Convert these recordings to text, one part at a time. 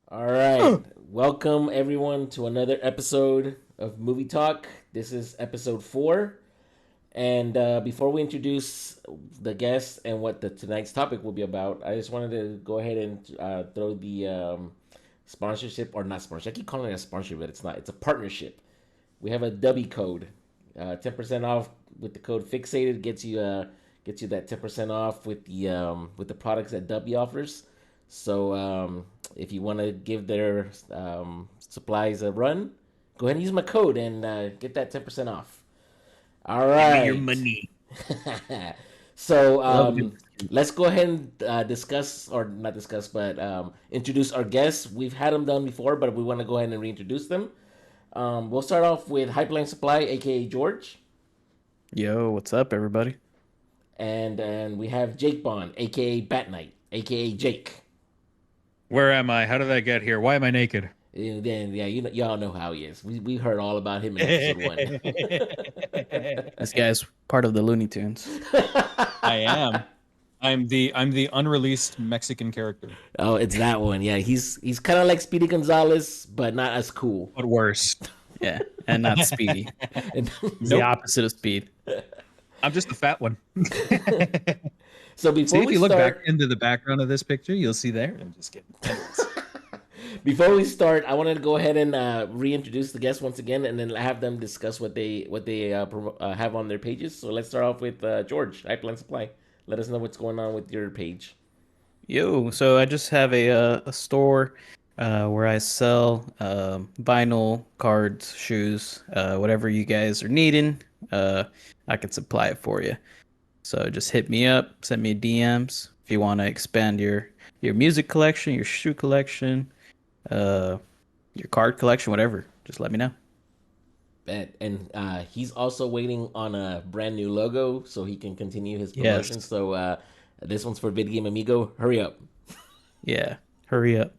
All right. Welcome everyone to another episode of Movie Talk. This is episode 4. And before we introduce the guests and what tonight's topic will be about, I just wanted to go ahead and throw the sponsorship, or not sponsorship. I keep calling it a sponsorship, but it's not. It's a partnership. We have a W code, 10% off with the code Fixated gets you that 10% off with the products that W offers. So if you want to give their supplies a run, go ahead and use my code and get that 10% off. All Give me your right. money. so Love a good biscuit. let's go ahead and discuss, or not discuss, but introduce our guests. We've had them done before, but we want to go ahead and reintroduce them. We'll start off with Hypeline Supply, aka George, Yo, what's up, everybody? and we have Jake Bond, aka Bat Knight, aka Jake. Where am I? How did I get here? Why am I naked? And then yeah, y'all know how he is. We heard all about him in episode 1. This guy's part of the Looney Tunes. I am. I'm the unreleased Mexican character, Oh, it's that one. Yeah, he's kind of like Speedy Gonzalez, but not as cool. but worse. Yeah, and not Speedy. And He's the Nope. opposite of Speed. I'm just a fat one. so See, before if we you look back start, into the background of this picture, you'll see there. I'm just kidding. before we start, I wanted to go ahead and reintroduce the guests once again, and then have them discuss what they have on their pages. So let's start off with George, Pipeline Supply. Let us know what's going on with your page. Yo, so I just have a store where I sell vinyl, cards, shoes, whatever you guys are needing. I can supply it for you. So just hit me up, send me DMs if you want to expand your music collection, your shoe collection, uh, your card collection, whatever. Just let me know. And he's also waiting on a brand new logo so he can continue his Yes. promotion. So this one's for Vid Game Amigo. Hurry up. Yeah. Hurry up.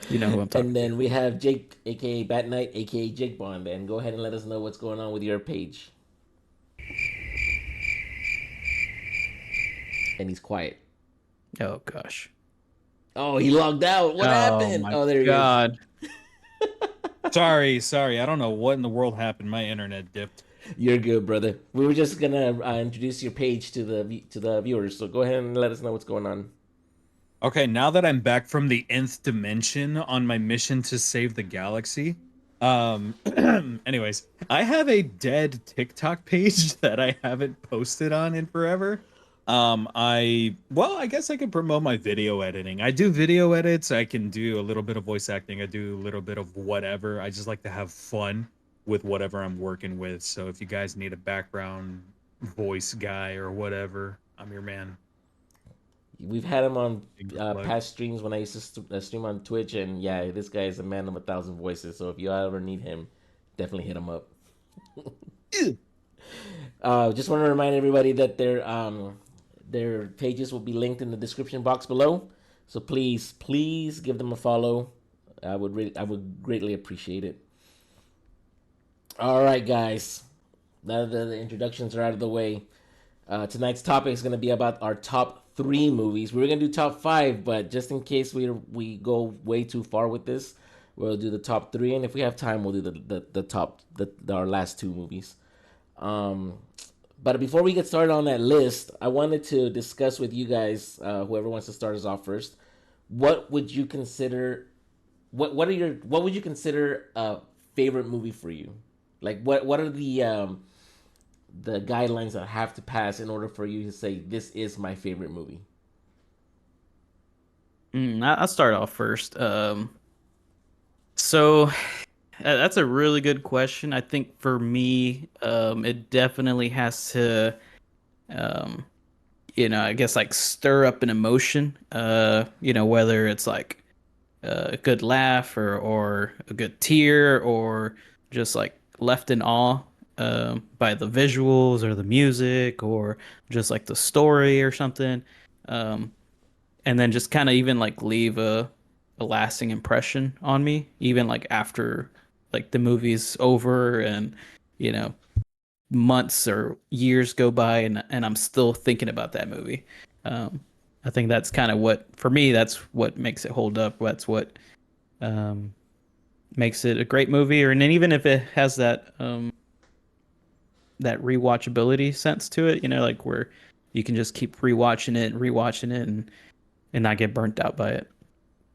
You know who I'm talking And to. then we have Jake, aka Bat Knight, aka Jake Bond. And go ahead and let us know what's going on with your page. And he's quiet. Oh gosh. Oh, he logged out. What Oh happened? my Oh, there he is. God. Sorry. I don't know what in the world happened. My internet dipped. You're good, brother. We were just gonna introduce your page to the viewers. So go ahead and let us know what's going on. Okay, now that I'm back from the nth dimension on my mission to save the galaxy, um, anyways, I have a dead TikTok page that I haven't posted on in forever. I guess I could promote my video editing. I do video edits. I can do a little bit of voice acting. I do a little bit of whatever. I just like to have fun with whatever I'm working with. So if you guys need a background voice guy or whatever, I'm your man. We've had him on Big plug. past streams when I used to stream on Twitch, and yeah, this guy is a man of a thousand voices. So if you ever need him, definitely hit him up. Ew. Just want to remind everybody that their pages will be linked in the description box below. So please give them a follow. I would greatly appreciate it. All right, guys. Now that the introductions are out of the way, tonight's topic is going to be about our top 3 movies. We were going to do top 5, but just in case we go way too far with this, we'll do the top 3, and if we have time, we'll do the top our last 2 movies. Um, but before we get started on that list, I wanted to discuss with you guys, whoever wants to start us off first, what would you consider what would you consider a favorite movie for you? Like what are the guidelines that have to pass in order for you to say this is my favorite movie? I'll start off first. So that's a really good question. I think for me, it definitely has to, um, I guess like stir up an emotion. Whether it's like a good laugh or a good tear or just like left in awe by the visuals or the music or just like the story or something. Um, and then just kind of even like leave a lasting impression on me, even like after like the movie's over and you know months or years go by and I'm still thinking about that movie. Um, I think that's kind of what for me that's what makes it hold up. That's what um, makes it a great movie. Or and then even if it has that that rewatchability sense to it, you know, like where you can just keep rewatching it, and not get burnt out by it.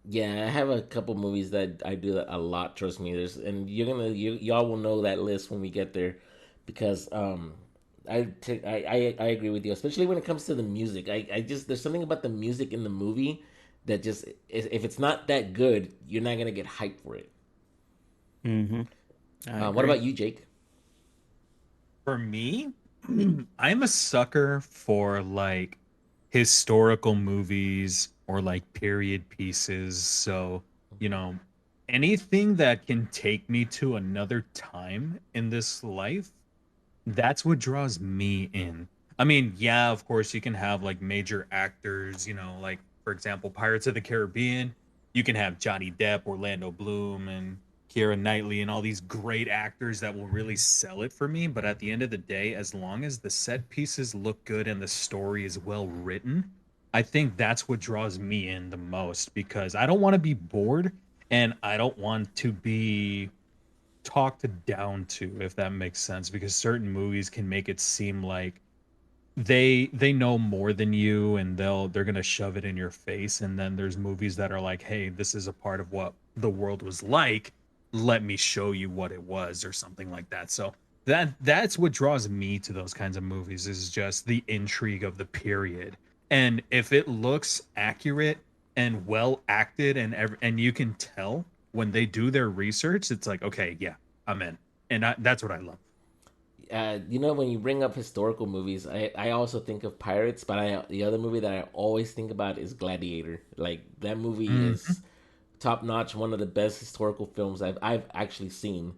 Yeah, I have a couple movies that I do that a lot. Trust me, there's and y'all will know that list when we get there, because I agree with you, especially when it comes to the music. I just there's something about the music in the movie that just if it's not that good, you're not gonna get hyped for it. Mm-hmm. I What agree. about you, Jake? For me, I'm a sucker for like historical movies or like period pieces. So, you know, anything that can take me to another time in this life, that's what draws me in. I mean, yeah, of course, you can have like major actors, like for example, Pirates of the Caribbean. You can have Johnny Depp, Orlando Bloom, and Keira Knightley, and all these great actors that will really sell it for me. But at the end of the day, as long as the set pieces look good and the story is well written, I think that's what draws me in the most because I don't want to be bored and I don't want to be talked down to, if that makes sense, because certain movies can make it seem like they know more than you and they're going to shove it in your face, and then there's movies that are like, hey, this is a part of what the world was like, let me show you what it was, or something like that. So that's what draws me to those kinds of movies, is just the intrigue of the period. And if it looks accurate and well acted, and you can tell when they do their research, it's like, okay, yeah, I'm in. And that's what I love. When you bring up historical movies, I also think of Pirates, but the other movie that I always think about is Gladiator. Like that movie Mhm. is top notch, one of the best historical films I've actually seen.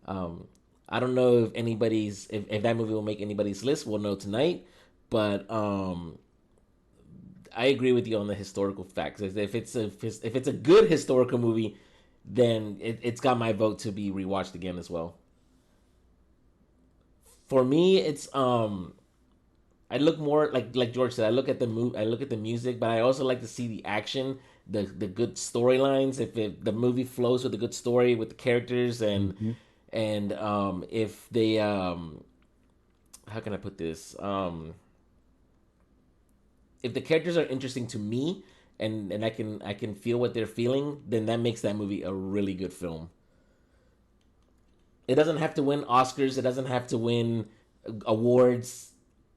Um, I don't know if that movie will make anybody's list. We'll know tonight, but I agree with you on the historical facts. If it's a good historical movie, then it's got my vote to be rewatched again as well. For me, it's I look more like George said. I look at the music, but I also like to see the action, the good storylines. The movie flows with a good story with the characters, Mm-hmm. and if they how can I put this if the characters are interesting to me, and I can feel what they're feeling, then that makes that movie a really good film. It doesn't have to win Oscars. It doesn't have to win awards.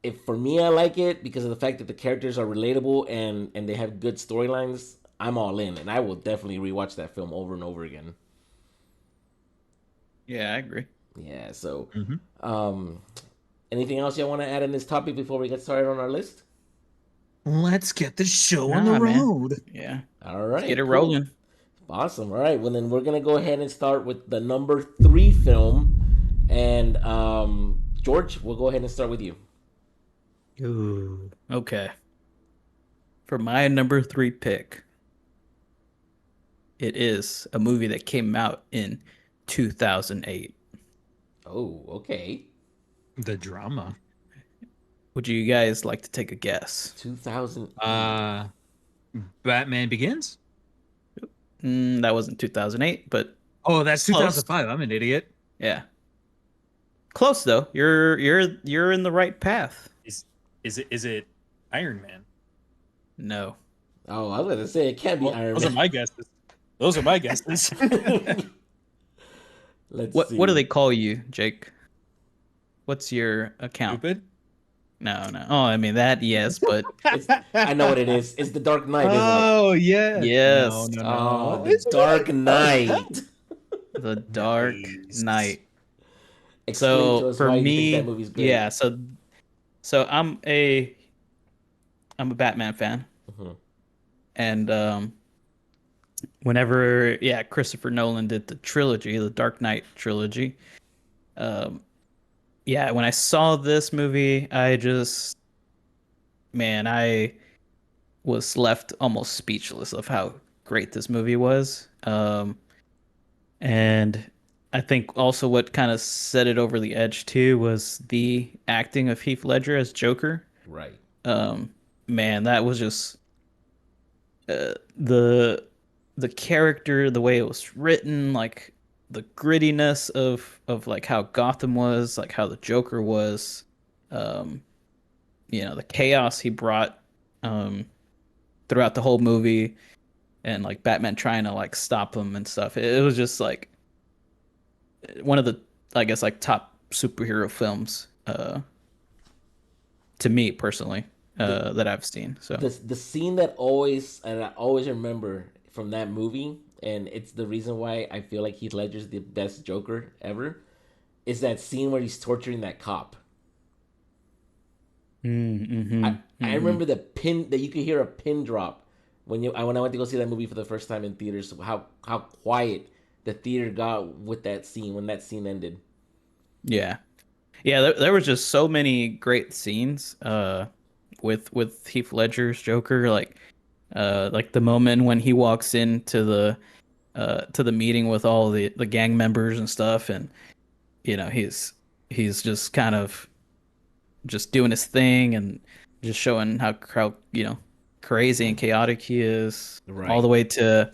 If for me, I like it because of the fact that the characters are relatable and they have good storylines. I'm all in, and I will definitely rewatch that film over and over again. Yeah, I agree. Yeah. So, Mhm. um, anything else y'all want to add in this topic before we get started on our list? Let's get the show on the Nah, man. road. Yeah. All Let's get right. it Cool. rolling. Awesome. All right. Well, then we're gonna go ahead and start with the number three film, and George, we'll go ahead and start with you. Ooh. Okay. For my number three pick, it is a movie that came out in 2008. Oh, okay. The drama. Would you guys like to take a guess? 2008. Uh Batman Begins? That wasn't 2008, but Oh, that's close. 2005. I'm an idiot. Yeah. Close though. You're in the right path. Is is it Iron Man? No. Oh, I was gonna say it can't be Well, Iron those are Man. my guesses. Those are my guesses. Let's What do see. they call you, Jake? What's your account? Stupid. No, no. Oh, I mean that, yes, but It's I know what it is. It's the Dark Knight, isn't it? Oh yeah. No, yes, no, Oh, no. the Is Dark it? Oh, hell. Knight. The Dark Nice. Knight. Explain to So us for why you think that me, movie's great. yeah, so I'm a Batman fan, Mhm. and whenever Christopher Nolan did the trilogy, the Dark Knight trilogy, um yeah, when I saw this movie, I was left almost speechless of how great this movie was. And I think also what kind of set it over the edge too was the acting of Heath Ledger as Joker. Right. Um, man, that was just the the character, the way it was written, like the grittiness of like how Gotham was, like how the Joker was, um, the chaos he brought um throughout the whole movie, and like Batman trying to like stop him and stuff. It was just like one of the, I guess, like top superhero films to me personally The that I've seen. So the scene that always and I always remember from that movie, and it's the reason why I feel like Heath Ledger's the best Joker ever, is that scene where he's torturing that cop. mm-hmm, I mm-hmm. remember the pin that you could hear a pin drop when I went to go see that movie for the first time in theaters. How quiet the theater got with that scene when that scene ended. Yeah. Yeah, there was just so many great scenes with Heath Ledger's Joker, like the moment when he walks into the to the meeting with all the gang members and stuff, and he's just kind of just doing his thing and just showing how crazy and chaotic he is, all the Right. way to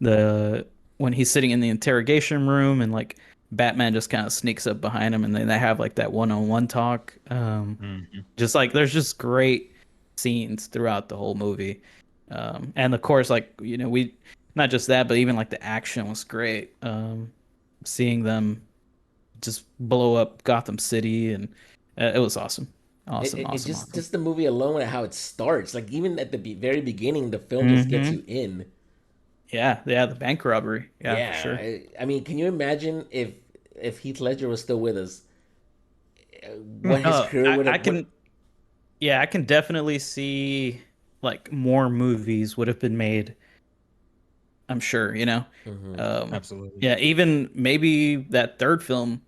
the when he's sitting in the interrogation room and like Batman just kind of sneaks up behind him and then they have like that one-on-one talk. Mhm. Just like there's just great scenes throughout the whole movie. And of course, like, we not just that, but even like the action was great. Seeing them just blow up Gotham City, and it was awesome. It, Awesome, it, it awesome, just awesome. just the movie alone and how it starts. Like even at the very beginning, the film just gets Hmm. you in. Yeah, yeah, the bank robbery. Yeah, for Yeah. sure. I mean, can you imagine if Heath Ledger was still with us, what his career I, would I have what can Yeah, I can definitely see like more movies would have been made. I'm sure. Mhm. Um, Absolutely. yeah, even maybe that third film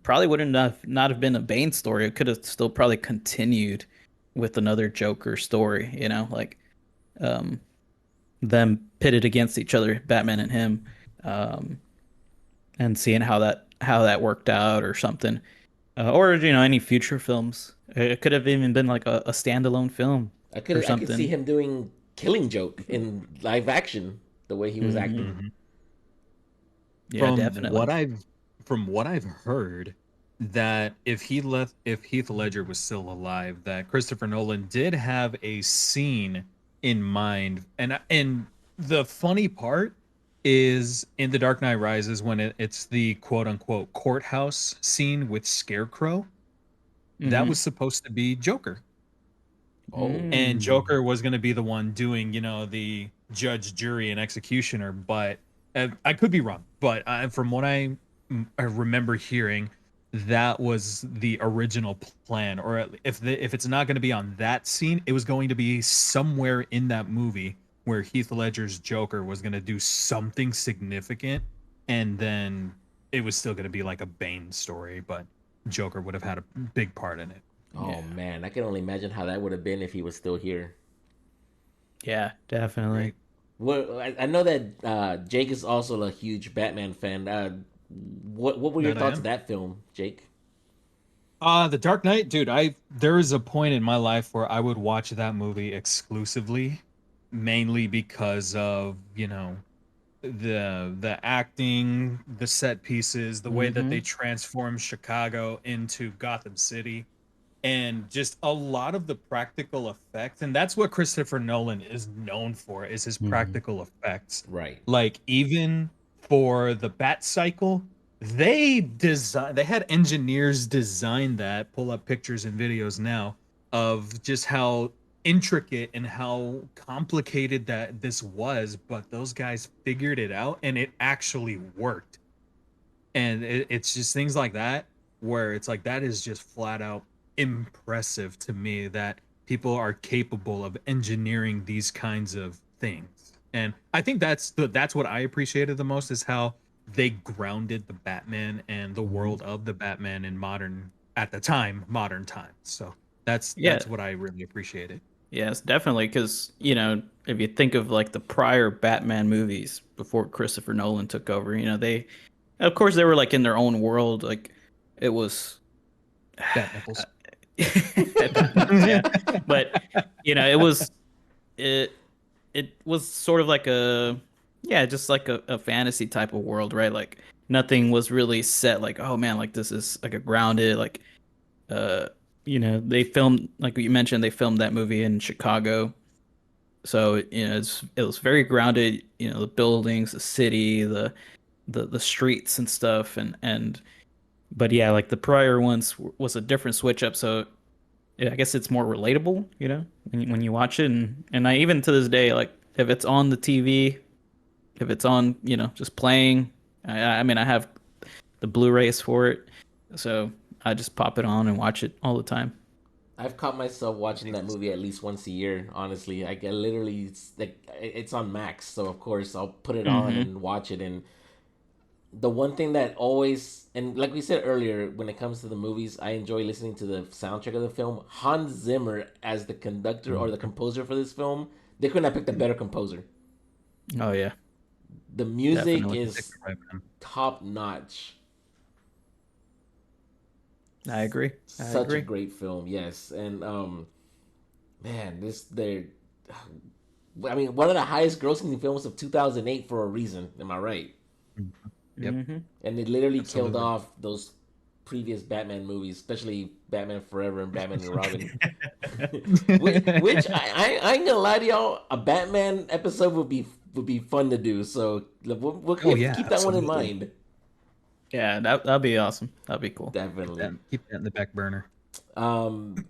probably wouldn't have not have been a Bane story. It could have still probably continued with another Joker story. Like um, them pitted against each other, Batman and him, um, and seeing how that worked out or something, or any future films. It could have even been like a standalone film or I could see something. him doing Killing Joke in live action the way he was Hmm. acting. Mhm. Yeah, From definitely. what I've heard, that if Heath Ledger was still alive, that Christopher Nolan did have a scene in mind, and the funny part is in The Dark Knight Rises when it's the quote unquote courthouse scene with Scarecrow, that Hmm. was supposed to be Joker. Oh. And Mm. Joker was going to be the one doing, the judge, jury, and executioner. But I could be wrong. But from what I remember hearing, that was the original plan. Or if it's not going to be on that scene, it was going to be somewhere in that movie where Heath Ledger's Joker was going to do something significant, and then it was still going to be like a Bane story, but Joker would have had a big part in it. Oh Yeah. man, I can only imagine how that would have been if he was still here. Yeah, definitely. Right. Well, I know that Jake is also a huge Batman fan. What were your That I thoughts of am. that film, Jake? The Dark Knight, dude, I there is a point in my life where I would watch that movie exclusively, mainly because of, the acting, the set pieces, the way that Hmm. they transform Chicago into Gotham City, and just a lot of the practical effects. And that's what Christopher Nolan is known for, is his Hmm. practical effects. Right. Like even for the Bat Cycle, they had engineers design that, pull up pictures and videos now of just how intricate and how complicated that this was, but those guys figured it out and it actually worked. And it's just things like that where it's like that is just flat out impressive to me, that people are capable of engineering these kinds of things. And I think that's what I appreciated the most, is how they grounded the Batman and the Hmm. world of the Batman in at the time, modern times. So that's Yeah, what I really appreciated. yes, definitely. Because if you think of like the prior Batman movies before Christopher Nolan took over, of course they were like in their own world. Like it was Bat nipples. Bat nipples, yeah. But it was it it was sort of like a Yeah, just like a fantasy type of world, right? Like nothing was really set. Like, oh man, like this is like a grounded, like uh, they filmed like you mentioned, they filmed that movie in Chicago, so it was very grounded. The buildings, the city, the streets and stuff, and but yeah, like the prior ones was a different switch up. So yeah, I guess it's more relatable, when you watch it, and I even to this day, like if it's on the TV, if it's on, just playing. I mean, I have the Blu-rays for it, so I just pop it on and watch it all the time. I've caught myself watching that movie at least once a year. Honestly, I literally it's like it's on Max, so of course I'll put it on Hmm. and watch it. And the one thing that always, and like we said earlier, when it comes to the movies, I enjoy listening to the soundtrack of the film. Hans Zimmer as the conductor or the composer for this film, they couldn't have picked a better composer. Oh yeah, The music definitely. Picked is the right man. top notch. I agree. I Such a agree. great film, yes. And man, this they're I mean, one of the highest grossing films of 2008 for a reason. Am I right? Mhm. Yep, Hmm. And it literally killed absolutely. off those previous Batman movies, especially Batman Forever and Batman and Robin. Which I ain't gonna lie to y'all, a Batman episode would be fun to do. So we'll Oh yeah, keep that one in absolutely. mind. Yeah, that'd be awesome. That'd be cool. Definitely. Keep that in the back burner.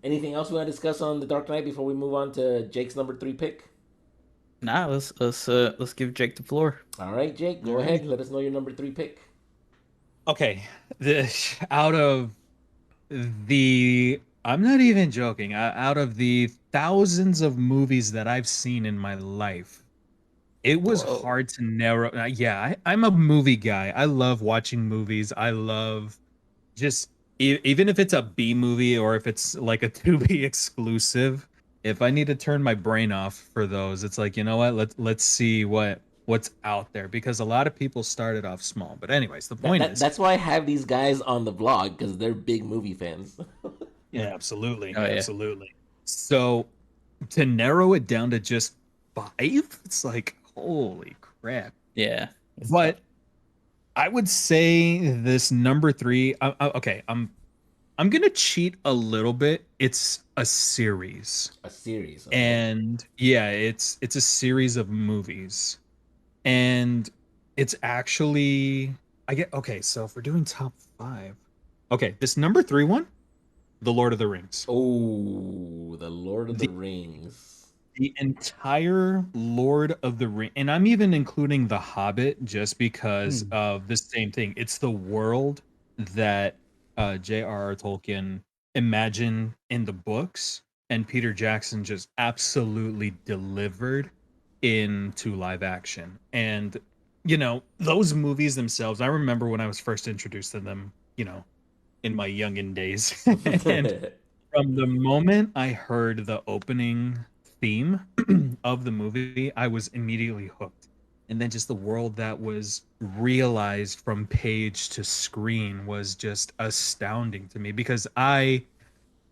Anything else we want to discuss on the Dark Knight before we move on to Jake's number three pick? Nah, let's give Jake the floor. All right, Jake, go ahead. Alrighty. Let us know your number three pick. Okay, out of the, I'm not even joking. Out of the thousands of movies that I've seen in my life, it was Whoa. hard to narrow. Yeah, I'm a movie guy. I love watching movies. I love just even if it's a B movie or if it's like a Tubi exclusive, if I need to turn my brain off for those, it's like, you know what? Let's see what's out there because a lot of people started off small. But anyways, the point is, That's why I have these guys on the vlog because they're big movie fans. yeah, absolutely, Oh yeah. absolutely. So to narrow it down to just five, it's like holy crap. Yeah. It's tough. But I would say this number three. Okay, I'm gonna cheat a little bit. It's a series, A series, okay. and yeah, it's a series of movies, and it's actually I get okay. So if we're doing top five, okay, this number three one, The Lord of the Rings. Oh, the Lord of the The Rings. the entire Lord of the Ring, and I'm even including The Hobbit just because Hmm. of the same thing. It's the world that J.R.R. Tolkien imagined in the books, and Peter Jackson just absolutely delivered into live action. And those movies themselves, I remember when I was first introduced to them, in my youngin' days, and from the moment I heard the opening theme of the movie, I was immediately hooked. And then just the world that was realized from page to screen was just astounding to me because I'm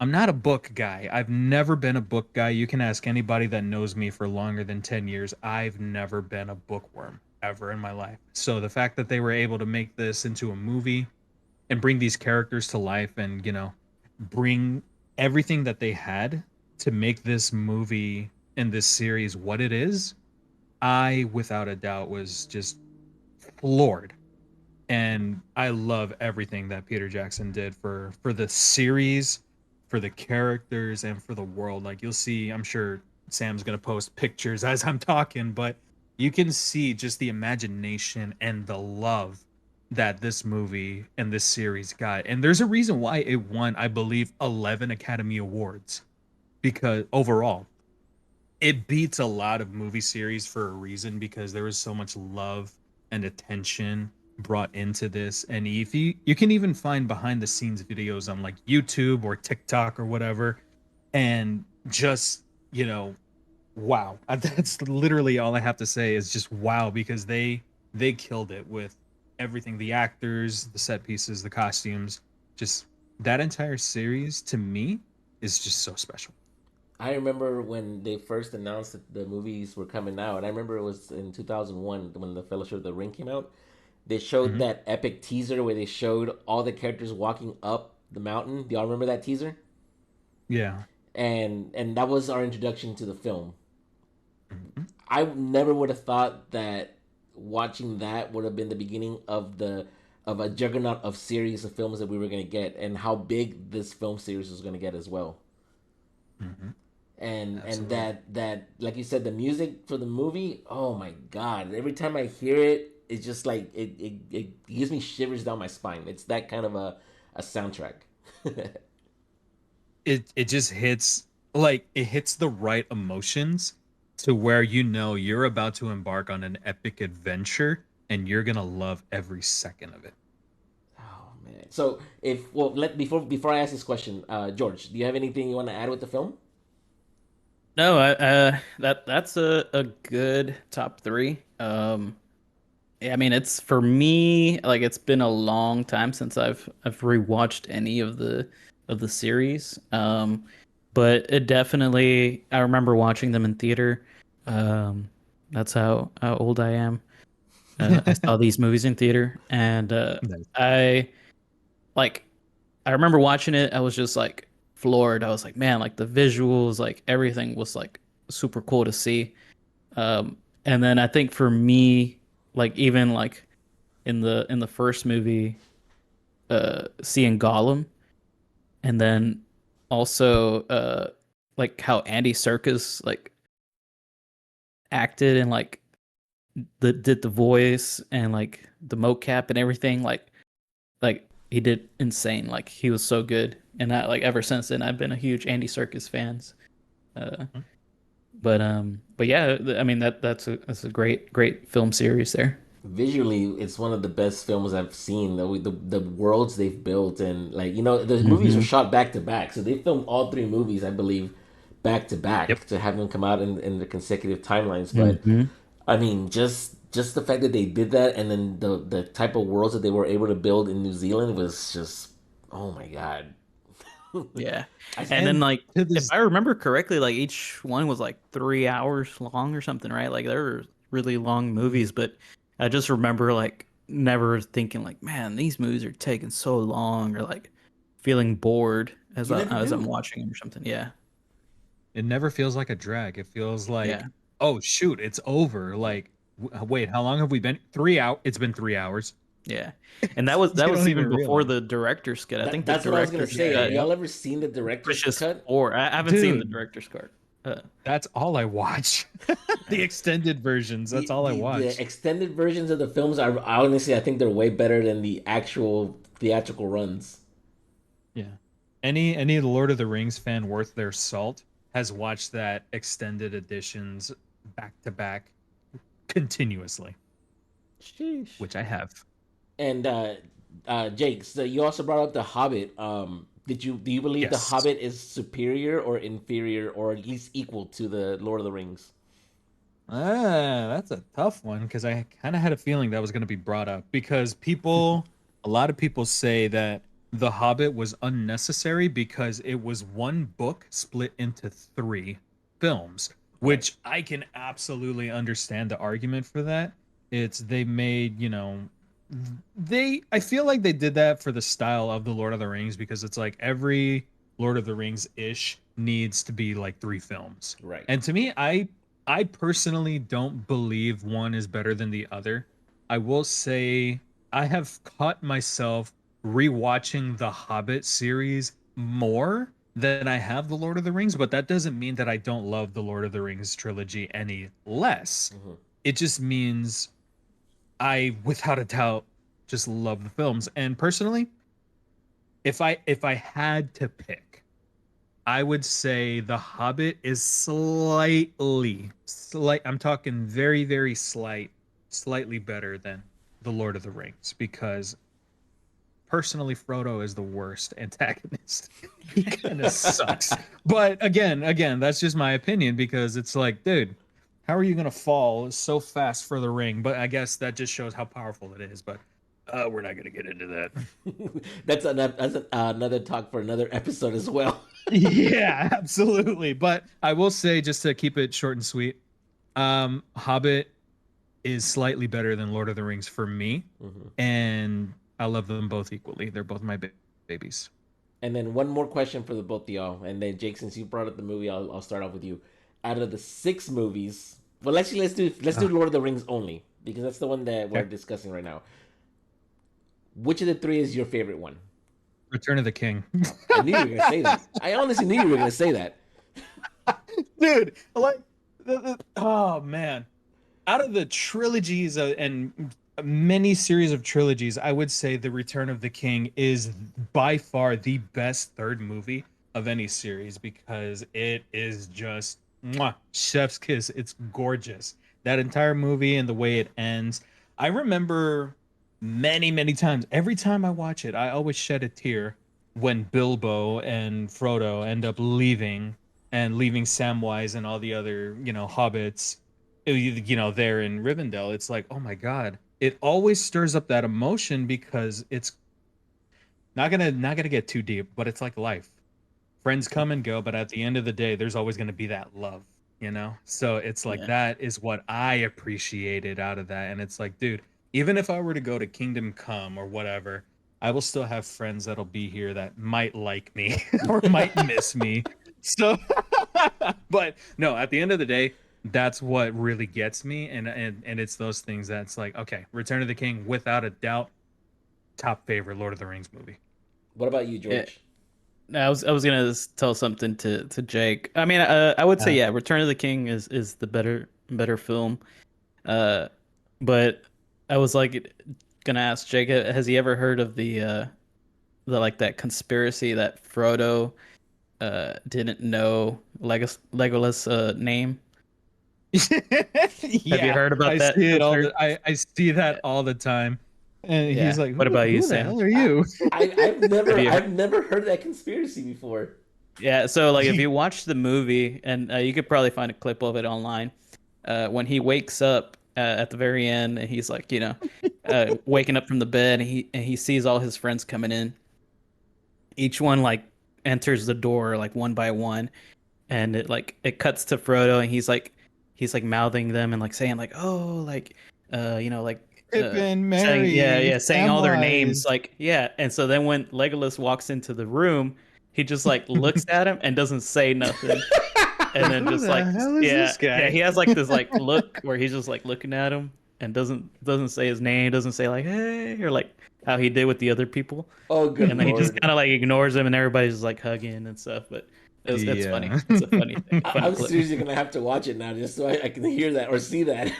not a book guy. I've never been a book guy. You can ask anybody that knows me for longer than 10 years. I've never been a bookworm ever in my life. So the fact that they were able to make this into a movie and bring these characters to life and bring everything that they had to make this movie and this series what it is, I without a doubt was just floored. And I love everything that Peter Jackson did for the series, for the characters, and for the world. Like you'll see, I'm sure Sam's gonna post pictures as I'm talking, but you can see just the imagination and the love that this movie and this series got. And there's a reason why it won, I believe, 11 Academy Awards because overall it beats a lot of movie series for a reason because there was so much love and attention brought into this. And if you can even find behind the scenes videos on like YouTube or TikTok or whatever, and just wow. That's literally all I have to say is just wow because they killed it with everything, the actors, the set pieces, the costumes, just that entire series to me is just so special. I remember when they first announced that the movies were coming out. I remember it was in 2001 when the Fellowship of the Ring came out. They showed Hmm. that epic teaser where they showed all the characters walking up the mountain. Do y'all remember that teaser? Yeah. And that was our introduction to the film. Mhm. I never would have thought that watching that would have been the beginning of a juggernaut of series of films that we were going to get, and how big this film series was going to get as well. Mhm. And Absolutely. that like you said, the music for the movie, oh my god, every time I hear it, it's just like it gives me shivers down my spine. It's that kind of a soundtrack. It just hits, like it hits the right emotions to where you know you're about to embark on an epic adventure and you're gonna love every second of it. Oh man. So if well let before I ask this question, George, do you have anything you want to add with the film? No, that's a good top three. Yeah, I mean, it's for me, like it's been a long time since I've rewatched any of the series. But it definitely, I remember watching them in theater. Um, that's how old I am. I saw these movies in theater, and Nice. I like I remember watching it. I was just like floored. I was like, man, like the visuals, like everything was like super cool to see. And then I think for me, like even like in the first movie, seeing Gollum, and then also like how Andy Serkis like acted and like the did the voice and like the mocap and everything, like he did insane. Like he was so good, and I like ever since then I've been a huge Andy Serkis fans. Uh, but yeah, I mean that's a great film series there. Visually, it's one of the best films I've seen. The worlds they've built, and like the movies were Hmm. shot back to back, so they filmed all three movies, I believe, back to Yep. back to have them come out in the consecutive timelines. But Hmm. I mean, just the fact that they did that, and then the type of worlds that they were able to build in New Zealand was just, oh my god. Yeah. I And then And like to if this, I remember correctly, like each one was like 3 hours long or something, right? Like they were really long movies, but I just remember like never thinking like, man, these movies are taking so long or like feeling bored you never as I'm do. watching them or something. Yeah. it never feels like a drag. It feels like, Yeah. oh shoot, it's over. Like, wait, how long have we been? 3 hours. It's been 3 hours. Yeah. And that You was don't even even before realize, the director's cut. I think the That's what I was gonna director's say. yeah, Have cut yep. y'all ever seen the director's pushes cut? forward. I haven't seen the Dude, director's cut. Uh, that's all I watch. The extended versions. That's all I The watch. extended versions of the films are honestly, I think they're way better than the actual theatrical runs. Yeah. Any Lord of the Rings fan worth their salt has watched that extended editions back to back continuously, sheesh. which I have. And Jake, so you also brought up the Hobbit. Do you believe the Yes. Hobbit is superior or inferior or at least equal to the Lord of the Rings? That's a tough one because I kind of had a feeling that was going to be brought up because a lot of people say that The Hobbit was unnecessary because it was one book split into three films, Right. which I can absolutely understand the argument for that. It's they made, I feel like they did that for the style of the Lord of the Rings because it's like every Lord of the Rings ish needs to be like three films. Right. And to me, I personally don't believe one is better than the other. I will say I have caught myself rewatching the Hobbit series more than I have the Lord of the Rings, but that doesn't mean that I don't love the Lord of the Rings trilogy any less. Hmm. It just means I, without a doubt, just love the films. And personally, if I had to pick, I would say The Hobbit is I'm talking very, very slightly better than The Lord of the Rings because personally, Frodo is the worst antagonist. He kind of sucks. But again, that's just my opinion because it's like, dude, how are you gonna fall so fast for the ring? But I guess that just shows how powerful it is. But We're not gonna get into that. Another talk for another episode as well. Yeah, absolutely. But I will say, just to keep it short and sweet, Hobbit is slightly better than Lord of the Rings for me, Mhm. and I love them both equally. They're both my babies. And then one more question for the both of y'all. And then Jake, since you brought up the movie, I'll start off with you. Out of the 6 movies, well, actually, let's do Ah, Lord of the Rings only because that's the one that we're okay. discussing right now. Which of the 3 is your favorite one? Return of the King. I knew you were gonna say that. I honestly knew you were gonna say that. Dude, like, oh man. Out of the trilogies and many series of trilogies, I would say The Return of the King is by far the best third movie of any series because it is just mwah, chef's kiss. It's gorgeous. That entire movie and the way it ends. I remember many times. Every time I watch it, I always shed a tear when Bilbo and Frodo end up leaving and leaving Samwise and all the other, hobbits, there in Rivendell. It's like, oh my God. It always stirs up that emotion because it's not gonna get too deep, but it's like life. Friends come and go, but at the end of the day, there's always gonna be that love. So it's like Yeah. that is what I appreciated out of that. And it's like, dude, even if I were to go to Kingdom Come or whatever, I will still have friends that'll be here that might like me or might miss me. So but no, at the end of the day, that's what really gets me. And it's those things that's like, okay, Return of the King, without a doubt, top favorite Lord of the Rings movie. What about you, Yeah. George? I was gonna tell something to Jake. I mean, I would say Uh, yeah, Return of the King is the better film. Uh, but I was like gonna ask Jake, has he ever heard of the like that conspiracy that Frodo didn't know Legolas name? Have you yeah, heard about I that see it all the conspiracy? I see that Yeah. all the time. And he's Yeah. like, What who about you, who the Sam? hell are I, you? I've Have never you I've never heard that conspiracy before. Yeah, so like if you watch the movie, and you could probably find a clip of it online, when he wakes up at the very end, and he's like, waking up from the bed, and he sees all his friends coming in. Each one like enters the door like one by one, and it cuts to Frodo, and he's like mouthing them and like saying like, oh, like, like Pippin, saying, yeah, Mary, yeah, saying all their names, Samwise. like, yeah. And so then when Legolas walks into the room, he just like looks at him and doesn't say nothing, and Like, then who just the like, hell is yeah, this yeah, guy? he has like this like look where he's just like looking at him and doesn't say his name, doesn't say like hey, or like how he did with the other people, Oh, good and then he just lord! kind of like ignores him, and everybody's just like hugging and stuff. But it's funny. Yeah. It's a funny thing, funny I'm clip. seriously gonna have to watch it now just so I can hear that or see that.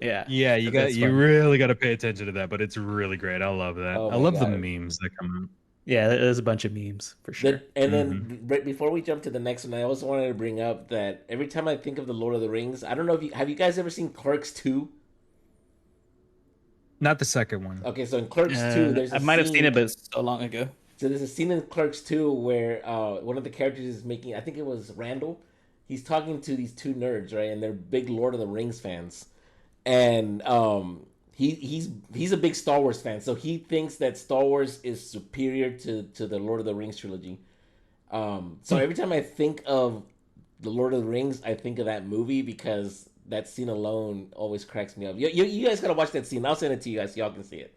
Yeah, Yeah, that's you funny. really got to pay attention to that, but it's really great. I love that. Oh I my love the god! memes that come Yeah, there's a bunch of memes for sure. And out. Hmm. then right before we jump to the next one, I also wanted to bring up that every time I think of the Lord of the Rings, I don't know if you guys ever seen Clerks 2? Not the second one. Okay, so in Clerks 2, there's I a might have seen scene. it, but it's so long ago. So there's a scene in Clerks 2 where one of the characters is making, I think it was Randall. He's talking to these 2 nerds, right? And they're big Lord of the Rings fans. And he's a big Star Wars fan, so he thinks that Star Wars is superior to the Lord of the Rings trilogy. So every time I think of the Lord of the Rings, I think of that movie because that scene alone always cracks me up. You guys gotta watch that scene. I'll send it to you guys so y'all can see it.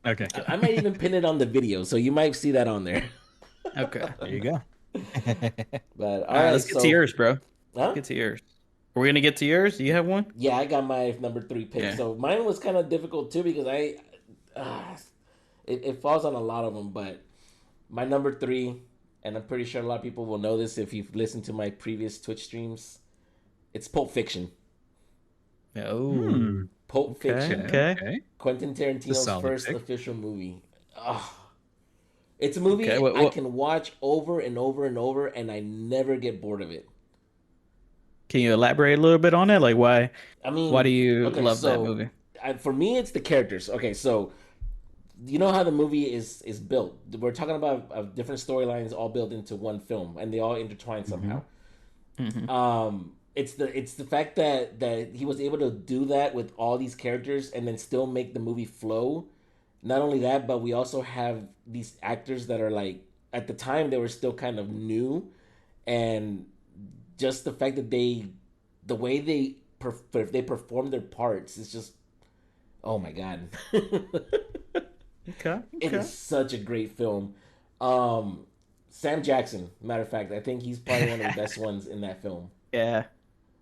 Okay, Okay. I might even pin it on the video, so you might see that on there. Okay. there you go. But All right, let's get to yours, bro. Let's huh? get to yours. Are we gonna get to yours? Do you have one? Yeah, I got my number 3 pick. Yeah. So mine was kind of difficult too because uh, it falls on a lot of them. But my number 3, and I'm pretty sure a lot of people will know this if you've listened to my previous Twitch streams. It's Pulp Fiction. Oh. Pulp Okay. Fiction. Okay. Okay. Quentin It's a Tarantino's solid first pick. official movie. Ugh. It's a movie Okay. What? I What? can watch over and over and over, and I never get bored of it. Can you elaborate a little bit on it? Like why? I Why do mean, you okay, love that so movie? for me, it's the characters. Okay, so you know how the movie is built. We're talking about different storylines all built into one film, and they all intertwine Hmm. somehow. Hmm. It's the fact that he was able to do that with all these characters and then still make the movie flow Not only that, but we also have these actors that are like at the time they were still kind of new, and just the fact that the way they perform their parts is just, oh my god. Okay. It Okay. is such a great film. Um, Sam Jackson, matter of fact, I think he's probably one of the best ones in that film. Yeah.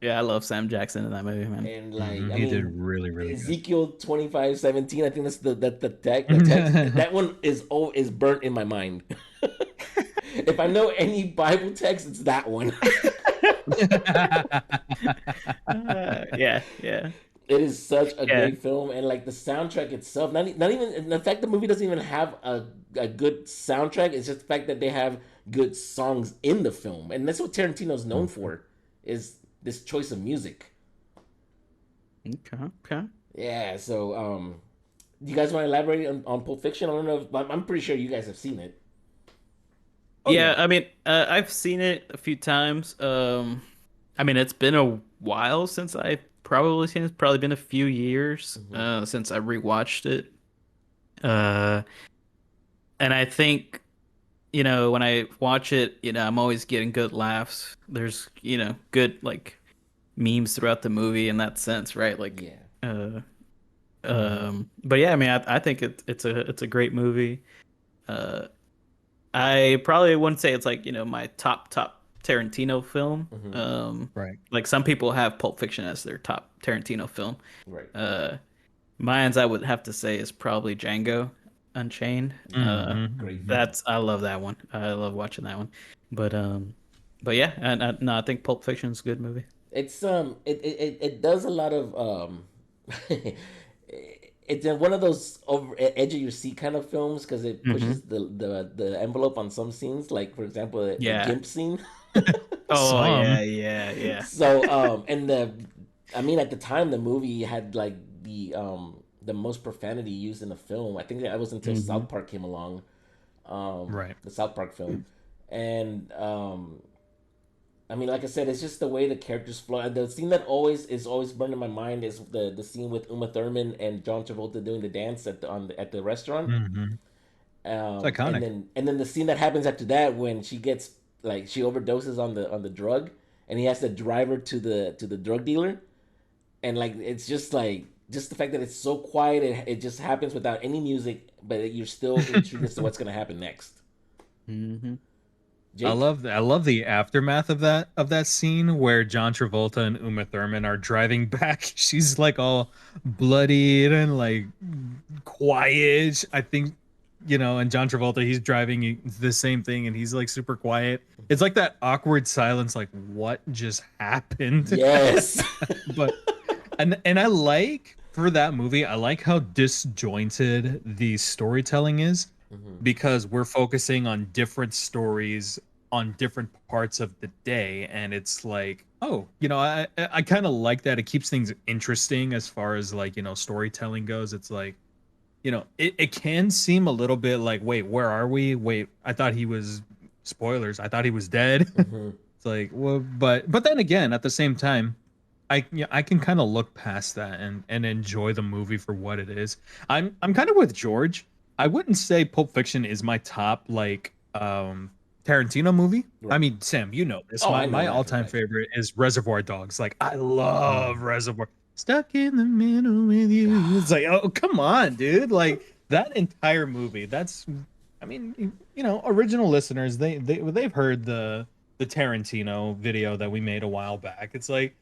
Yeah, I love Sam Jackson in that movie, man. And like, I He did mean, really, really good. Ezekiel 25:17. I think that's the text. That one is burnt in my mind. If I know any Bible text, it's that one. Yeah, yeah. It is such a Yeah. great film, and like the soundtrack itself, not even the fact the movie doesn't even have a good soundtrack. It's just the fact that they have good songs in the film, and that's what Tarantino's known for, is this choice of music. Okay. Okay. Yeah. So, you guys want to elaborate on Pulp Fiction? I don't know. I'm pretty sure you guys have seen it. Oh yeah. Yeah, I mean, I've seen it a few times. I mean, it's been a while since I've probably seen it. It's probably been a few years Hmm. since I rewatched it. Uh, and I think, when I watch it, I'm always getting good laughs. There's, good like memes throughout the movie in that sense, right? Like, Yeah. uh, Mhm. but yeah, I mean, I think it's a great movie. Uh, I probably wouldn't say it's like, my top Tarantino film. Hmm. Right. Like some people have Pulp Fiction as their top Tarantino film. Right. Uh, Mine's I would have to say is probably Django Unchained. Yeah. Hmm. Great Hmm. film. I love that one. I love watching that one. But yeah, and no, I think Pulp Fiction's a good movie. It does a lot of it's one of those over edge of your seat kind of films because it Hmm. pushes the envelope on some scenes, like for example the Yeah. gimp scene. Oh yeah, Some. yeah, yeah. So and I mean at the time the movie had like the most profanity used in the film. I think that was until Hmm. South Park came along, Right. the South Park film, and I mean, like I said, it's just the way the characters flow. And the scene that always burned in my mind is the scene with Uma Thurman and John Travolta doing the dance at the restaurant. Hmm. It's And iconic. then the scene that happens after that when she gets like she overdoses on the drug, and he has to drive her to the drug dealer, and like it's just like just the fact that it's so quiet, it just happens without any music, but you're still intrigued as to what's gonna happen next. Hmm. Jake. I love the aftermath of that scene where John Travolta and Uma Thurman are driving back. She's like all bloodied and like quiet. I think, and John Travolta, he's driving the same thing and he's like super quiet. It's like that awkward silence, like what just happened? Yes. But and I like for that movie, I like how disjointed the storytelling is Hmm. because we're focusing on different stories on different parts of the day, and it's like, oh, I kind of like that. It keeps things interesting as far as like, storytelling goes. It's like, it can seem a little bit like, wait, where are we? Wait, I thought he was, spoilers, I thought he was dead. Hmm. It's like, well, but then again, at the same time, I can kind of look past that and enjoy the movie for what it is. I'm kind of with George. I wouldn't say Pulp Fiction is my top like Tarantino movie. I Right. mean, Sam, you know this. Oh, I know My that for a all-time fact. favorite is Reservoir Dogs. Like I love Reservoir. Stuck in the middle with you. It's like, oh, come on, dude. Like that entire movie. That's I mean, original listeners, they've heard the Tarantino video that we made a while back. It's like,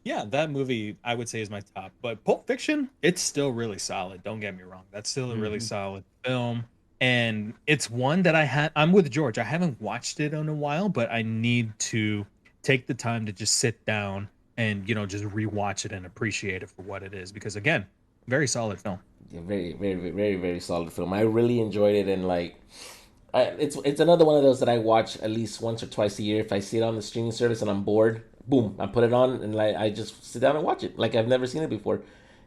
yeah, that movie I would say is my top. But Pulp Fiction, it's still really solid. Don't get me wrong. That's still a really Hmm. solid film. And it's one that I'm with George. I haven't watched it in a while, but I need to take the time to just sit down and, just rewatch it and appreciate it for what it is. Because again, very solid film. Yeah, very solid film. I really enjoyed it, and like, it's another one of those that I watch at least once or twice a year. If I see it on the streaming service and I'm bored, boom, I put it on and like I just sit down and watch it. Like I've never seen it before,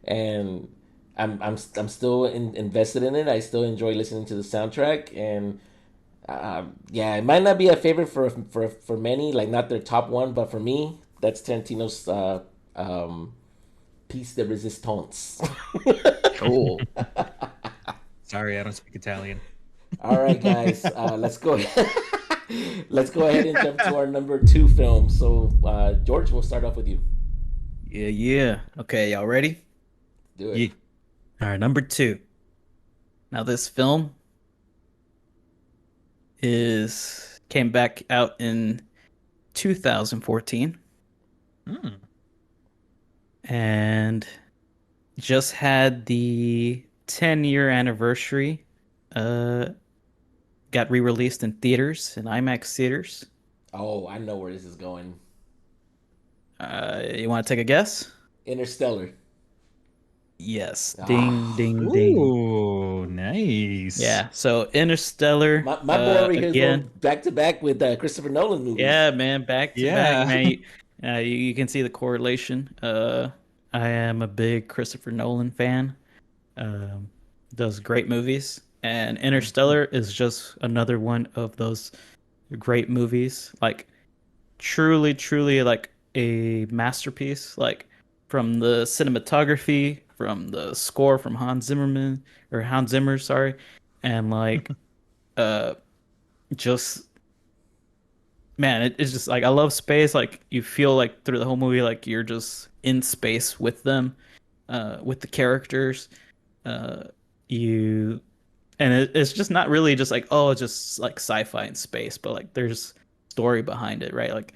and I'm still invested in it. I still enjoy listening to the soundtrack, and yeah, it might not be a favorite for many, like not their top one, but for me, that's Tarantino's piece de resistance. Cool. Sorry, I don't speak Italian. All right, guys, let's go. Let's go ahead and jump to our number two film. So, George, we'll start off with you. Yeah, yeah. Okay, y'all ready? Do it. Yeah. All right, number two. Now, this film is came back out in 2014 Hmm. and just had the 10-year anniversary. Uh, got re-released in theaters, in IMAX theaters. Oh, I know where this is going. You want to take a guess? Interstellar. Yes. Ding, Ah, ding, ding. Ooh, nice. Yeah. So Interstellar, my boy over here is going again. back to back with Christopher Nolan movies. Yeah, man, back to back, Yeah. man. You can see the correlation. I am a big Christopher Nolan fan. Um, does great movies, and Interstellar is just another one of those great movies. Like truly, truly, like a masterpiece. Like from the cinematography, from the score from Hans Zimmer, sorry, and like uh, just man, it's just like I love space. Like you feel like through the whole movie, like you're just in space with them, with the characters. Uh, you and it's just not really just like oh, it's just like sci-fi in space, but like there's story behind it, right? Like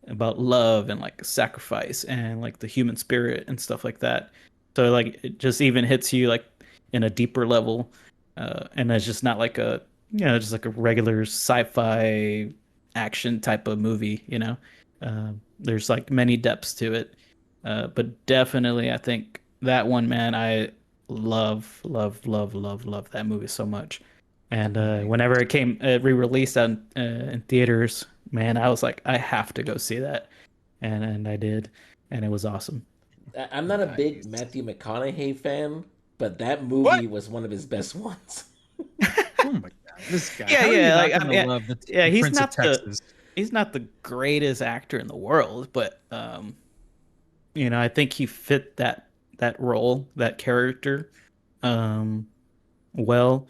about love and like sacrifice and like the human spirit and stuff like that. So like it just even hits you like in a deeper level, and it's just not like a just like a regular sci-fi action type of movie. There's like many depths to it, but definitely I think that one, man, I love, love, love, love, love that movie so much. And whenever it came re-released in theaters, man, I was like, I have to go see that, and I did, and it was awesome. I'm not a big Nice. Matthew McConaughey fan, but that What? movie was one of his best ones. Oh my God, this guy. Yeah, How are you yeah, not like I gonna mean, love yeah, the Prince of Texas? he's not the greatest actor in the world, but I think he fit that role, that character, um, well,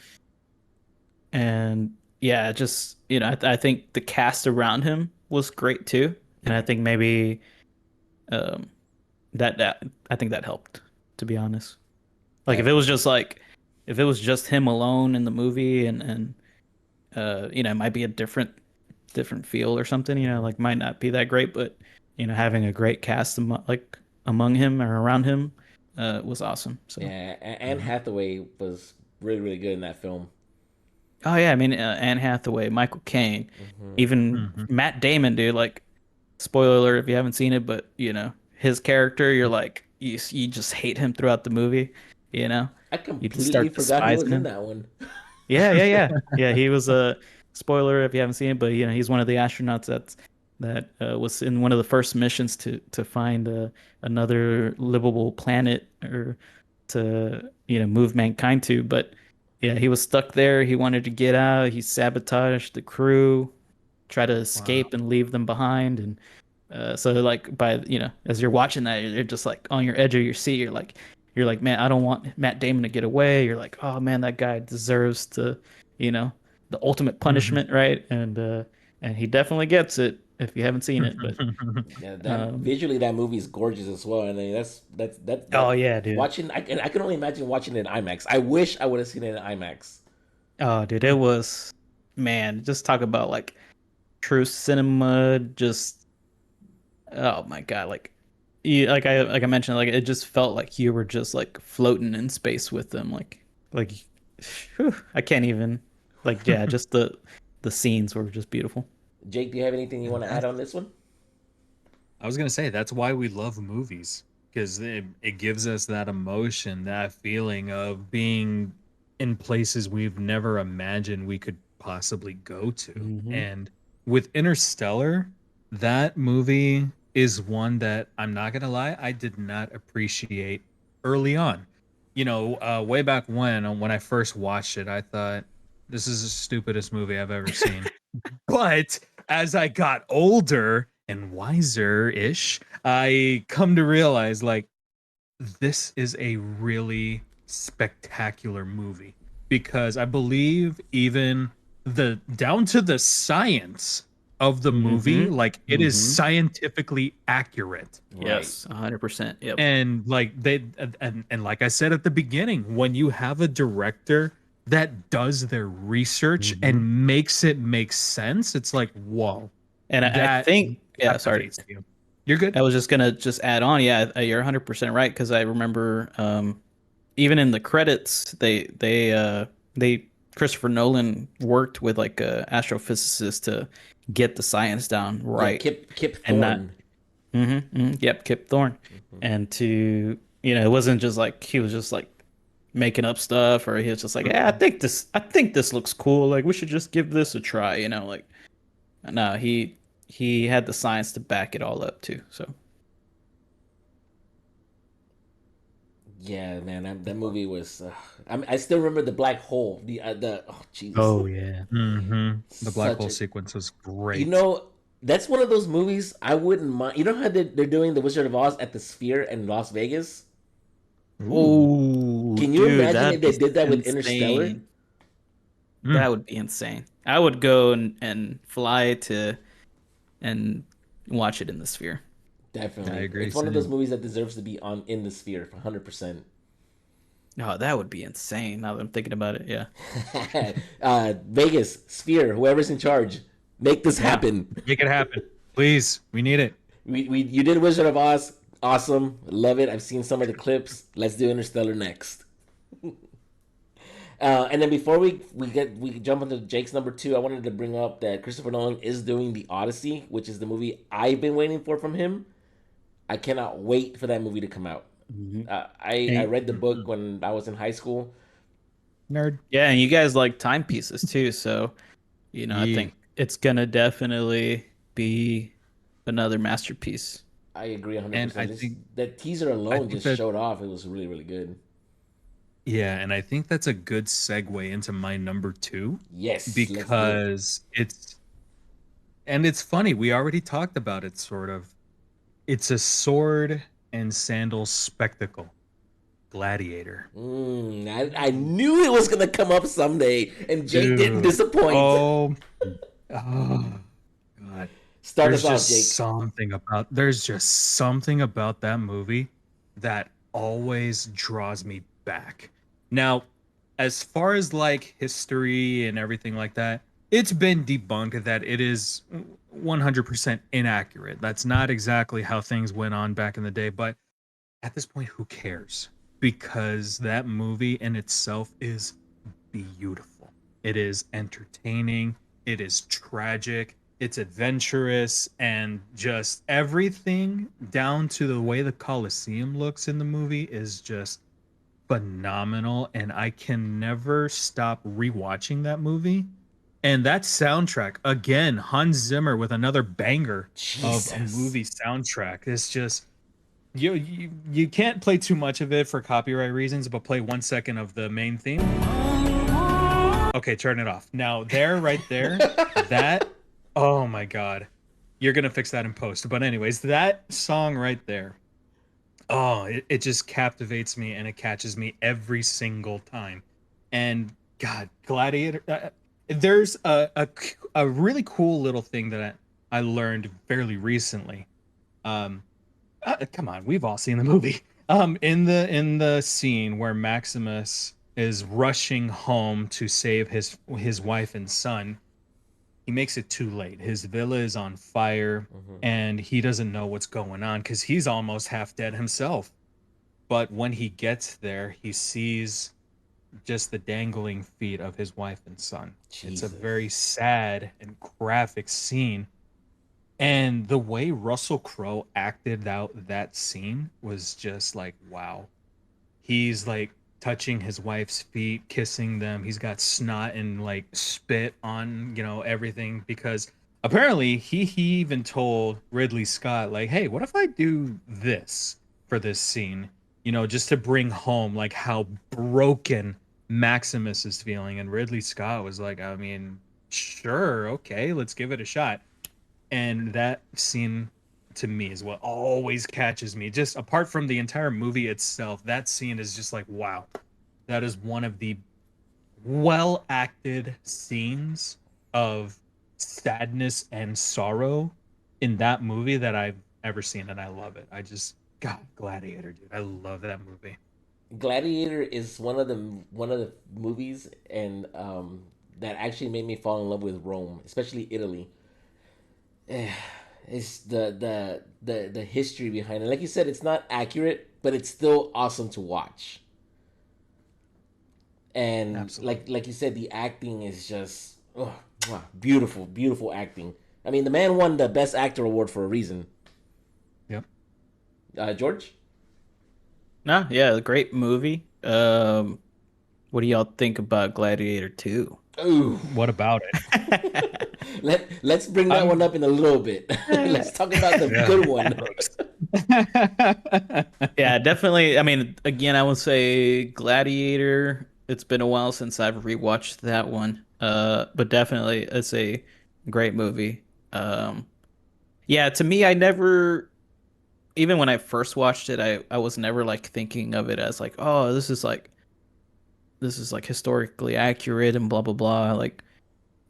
and yeah, just I think the cast around him was great too, and I think maybe um that I think that helped, to be honest. Like Definitely. if it was just him alone in the movie and it might be a different feel or something, like might not be that great, but having a great cast among him or around him was awesome. So, Yeah, Anne Mhm. Hathaway was really, really good in that film. oh yeah, I mean Anne Hathaway, Michael Caine, Hmm. even Mhm. Matt Damon, dude, like spoiler alert if you haven't seen it, but his character, you're like you just hate him throughout the movie, you know. I You completely start forgot he despising was in him. that one. Yeah, yeah, yeah. Yeah, he was a spoiler if you haven't seen it, but he's one of the astronauts that was in one of the first missions to find another livable planet or to move mankind to. But yeah, he was stuck there. He wanted to get out. He sabotaged the crew, try to Wow. escape and leave them behind. And so like by as you're watching that, you're just like on your edge of your seat. You're like, man, I don't want Matt Damon to get away. You're like, oh man, that guy deserves to, you know, the ultimate Mhm. punishment, right? And he definitely gets it if you haven't seen it. But Yeah, that um, visually that movie is gorgeous as well. And oh that yeah, dude. watching I can only imagine watching it in IMAX. I wish I would have seen it in IMAX. Oh, dude, it was man. Just talk about like true cinema. Just oh my God, like I mentioned, like it just felt like you were just like floating in space with them, like whew, I can't even like yeah, just the scenes were just beautiful. Jake, do you have anything you And want to add that's on this one? I was gonna say that's why we love movies because it gives us that emotion, that feeling of being in places we've never imagined we could possibly go to. Hmm. And with Interstellar, that movie is one that I'm not gonna lie, I did not appreciate early on. Way back when I first watched it, I thought this is the stupidest movie I've ever seen. But as I got older and wiser-ish, I come to realize like this is a really spectacular movie. because I believe even the down to the science of the movie, Mm-hmm. like it is Mm-hmm. scientifically accurate. Right. Yes, 100%. Yep. And like and like I said at the beginning, when you have a director that does their research Mm-hmm. and makes it make sense, it's like, whoa, And I that think, yeah, sorry. captivates you. You're good. I was just gonna just add on. Yeah, you're 100% right because I remember even in the credits they Christopher Nolan worked with like a astrophysicist to get the science down Yeah, right Kip and not. Thorne. Yep, Kip Thorne. And to it wasn't just like he was just like making up stuff or he was just like, yeah, I think this looks cool. Like we should just give this a try. Like no, he had the science to back it all up too. So. Yeah, man, that movie was. I still remember the black hole. The oh Jesus, Oh yeah. The black such hole a. sequence was You great. know, that's one of those movies I wouldn't mind. You know how they're doing the Wizard of Oz at the Sphere in Las Vegas? Ooh. Oh, Can you dude, imagine if that'd they be did that with Interstellar? insane. Mm, That would be insane. I would go and fly to and watch it in the sphere. I Definitely, agree. it's one of those Same. movies that deserves to be on in the Sphere, 100%. Oh, that would be insane now that I'm thinking about it. Yeah. Vegas Sphere, whoever's in charge, make this Yeah, happen. make it happen, please. We need it. We you did Wizard of Oz, awesome, love it. I've seen some of the clips. Let's do Interstellar next. And then before we jump into Jake's number two, I wanted to bring up that Christopher Nolan is doing the Odyssey, which is the movie I've been waiting for from him. I cannot wait for that movie to come out. Hmm. I And, read the book when I was in high school. Nerd. yeah, and you guys like timepieces too, so I Yeah. think it's gonna definitely be another masterpiece. I agree And 100%. I Just think that teaser I alone think just that showed off. It was really really good. yeah, and I think that's a good segue into my number two Yes, let's do it. because it's funny, we already talked about it sort of. It's a sword and sandals spectacle. Gladiator. I knew it was gonna come up someday, and Jake didn't Dude. disappoint. Oh God. Start us off, Jake. There's just something about that movie that always draws me back. Now, as far as like history and everything like that, it's been debunked that it is 100% inaccurate. That's not exactly how things went on back in the day, but at this point, who cares? Because that movie in itself is beautiful. It is entertaining, it is tragic, it's adventurous, and just everything down to the way the Colosseum looks in the movie is just phenomenal. And I can never stop rewatching that movie. And that soundtrack, again, Hans Zimmer with another banger of a Jesus. movie soundtrack. It's just you can't play too much of it for copyright reasons, but play 1 second of the main theme. Okay, turn it off. Now there, right there, that oh my god. You're gonna fix that in post. But anyways, that song right there. Oh, it just captivates me and it catches me every single time. And God, Gladiator. There's a really cool little thing that I learned fairly recently. Um, come on, we've all seen the movie. In the scene where Maximus is rushing home to save his wife and son, he makes it too late. His villa is on fire, Mhm. and he doesn't know what's going on because he's almost half dead himself. But when he gets there, he sees just the dangling feet of his wife and son. It's a very Jesus. sad and graphic scene, and the way Russell Crowe acted out that scene was just like, wow. He's like touching his wife's feet, kissing them. He's got snot and like spit on, everything because apparently he even told Ridley Scott, like, hey, what if I do this for this scene? Just to bring home like how broken Maximus is feeling. And Ridley Scott was like, I mean, sure, okay, let's give it a shot. And that scene to me is what always catches me. Just apart from the entire movie itself, that scene is just like, wow, that is one of the well acted scenes of sadness and sorrow in that movie that I've ever seen, and I love it. I just God, Gladiator, dude. I love that movie. Gladiator is one of the movies and that actually made me fall in love with Rome, especially Italy. It's the history behind it. Like you said, it's not accurate, but it's still awesome to watch. And Absolutely. like you said, the acting is just beautiful, beautiful acting. I mean, the man won the best actor award for a reason. Yep. George. No, yeah, great movie. What do y'all think about Gladiator 2? Ooh. What about it? Let's bring that one I'm up in a little bit. Let's talk about the yeah. good one. Gross. Yeah, definitely. I mean, again, I would say Gladiator. It's been a while since I've rewatched that one. But definitely it's a great movie. Um, yeah, to me, I never, even when I first watched it, I was never like thinking of it as like, oh, this is like historically accurate and blah blah blah. Like,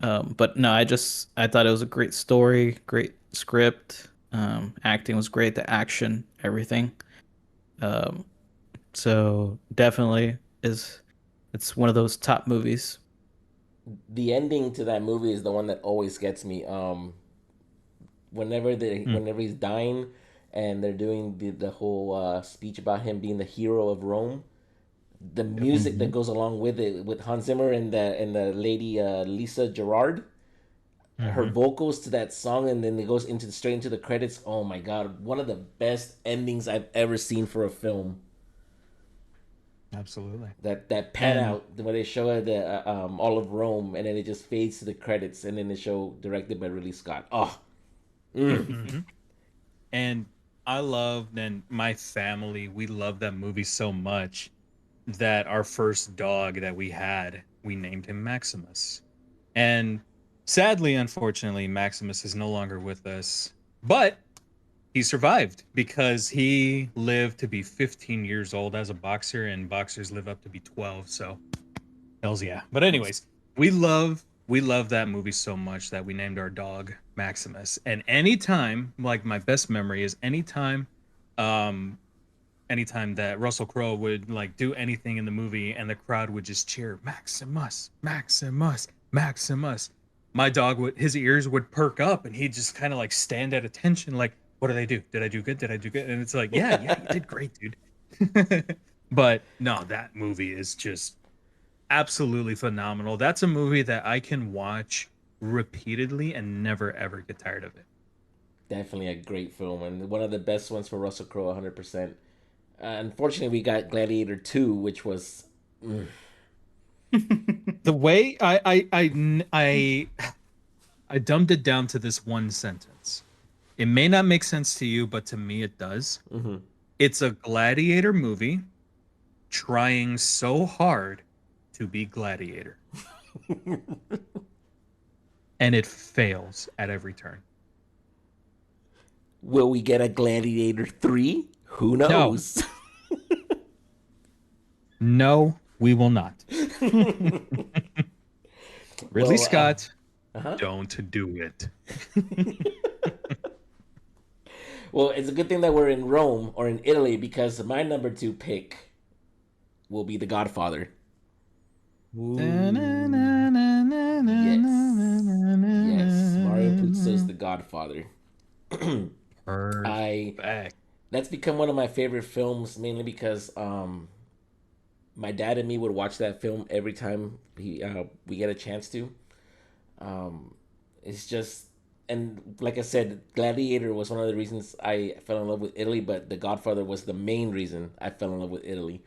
but no, I thought it was a great story, great script. Acting was great, the action, everything. Um, So definitely is it's one of those top movies. The ending to that movie is the one that always gets me. Mm. Whenever he's dying, and they're doing the whole speech about him being the hero of Rome, the Yep. music that goes along with it, with Hans Zimmer and the lady Lisa Gerard, her Hmm. vocals to that song, and then it goes into straight into the credits. Oh my god, one of the best endings I've ever seen for a film. Absolutely. That pan And out where they show the all of Rome, and then it just fades to the credits, and then the show directed by Ridley Scott. Oh, hmm and I love and my family, we love that movie so much that our first dog that we had, we named him Maximus. And sadly, unfortunately, Maximus is no longer with us. But he survived because he lived to be 15 years old as a boxer, and boxers live up to be 12. So hells yeah. But anyways, we love that movie so much that we named our dog Maximus. And anytime, like my best memory is um anytime that Russell Crowe would like do anything in the movie and the crowd would just cheer Maximus, Maximus, Maximus. My dog would his ears would perk up and he'd just kind of like stand at attention like what did I do? Did I do good? Did I do good? And it's like, yeah, you did great, dude. But no, that movie is just absolutely phenomenal. That's a movie that I can watch repeatedly and never ever get tired of it. definitely a great film, and one of the best ones for Russell Crowe, 100%. Unfortunately, we got Gladiator 2, which was. The way I dumbed it down to this one sentence. It may not make sense to you, but to me it does. Mhm. It's a gladiator movie trying so hard to be gladiator, and it fails at every turn. Will we get a Gladiator 3? Who No, knows? no, we will not. Ridley well, Scott, uh-huh. don't do it. Well, it's a good thing that we're in Rome or in Italy, because my number two pick will be The Godfather. Yes. Yes. Mario Puzo's The Godfather. I Perfect. That's become one of my favorite films, mainly because my dad and me would watch that film every time we get a chance to. Um, it's just, and like I said, Gladiator was one of the reasons I fell in love with Italy, but The Godfather was the main reason I fell in love with Italy.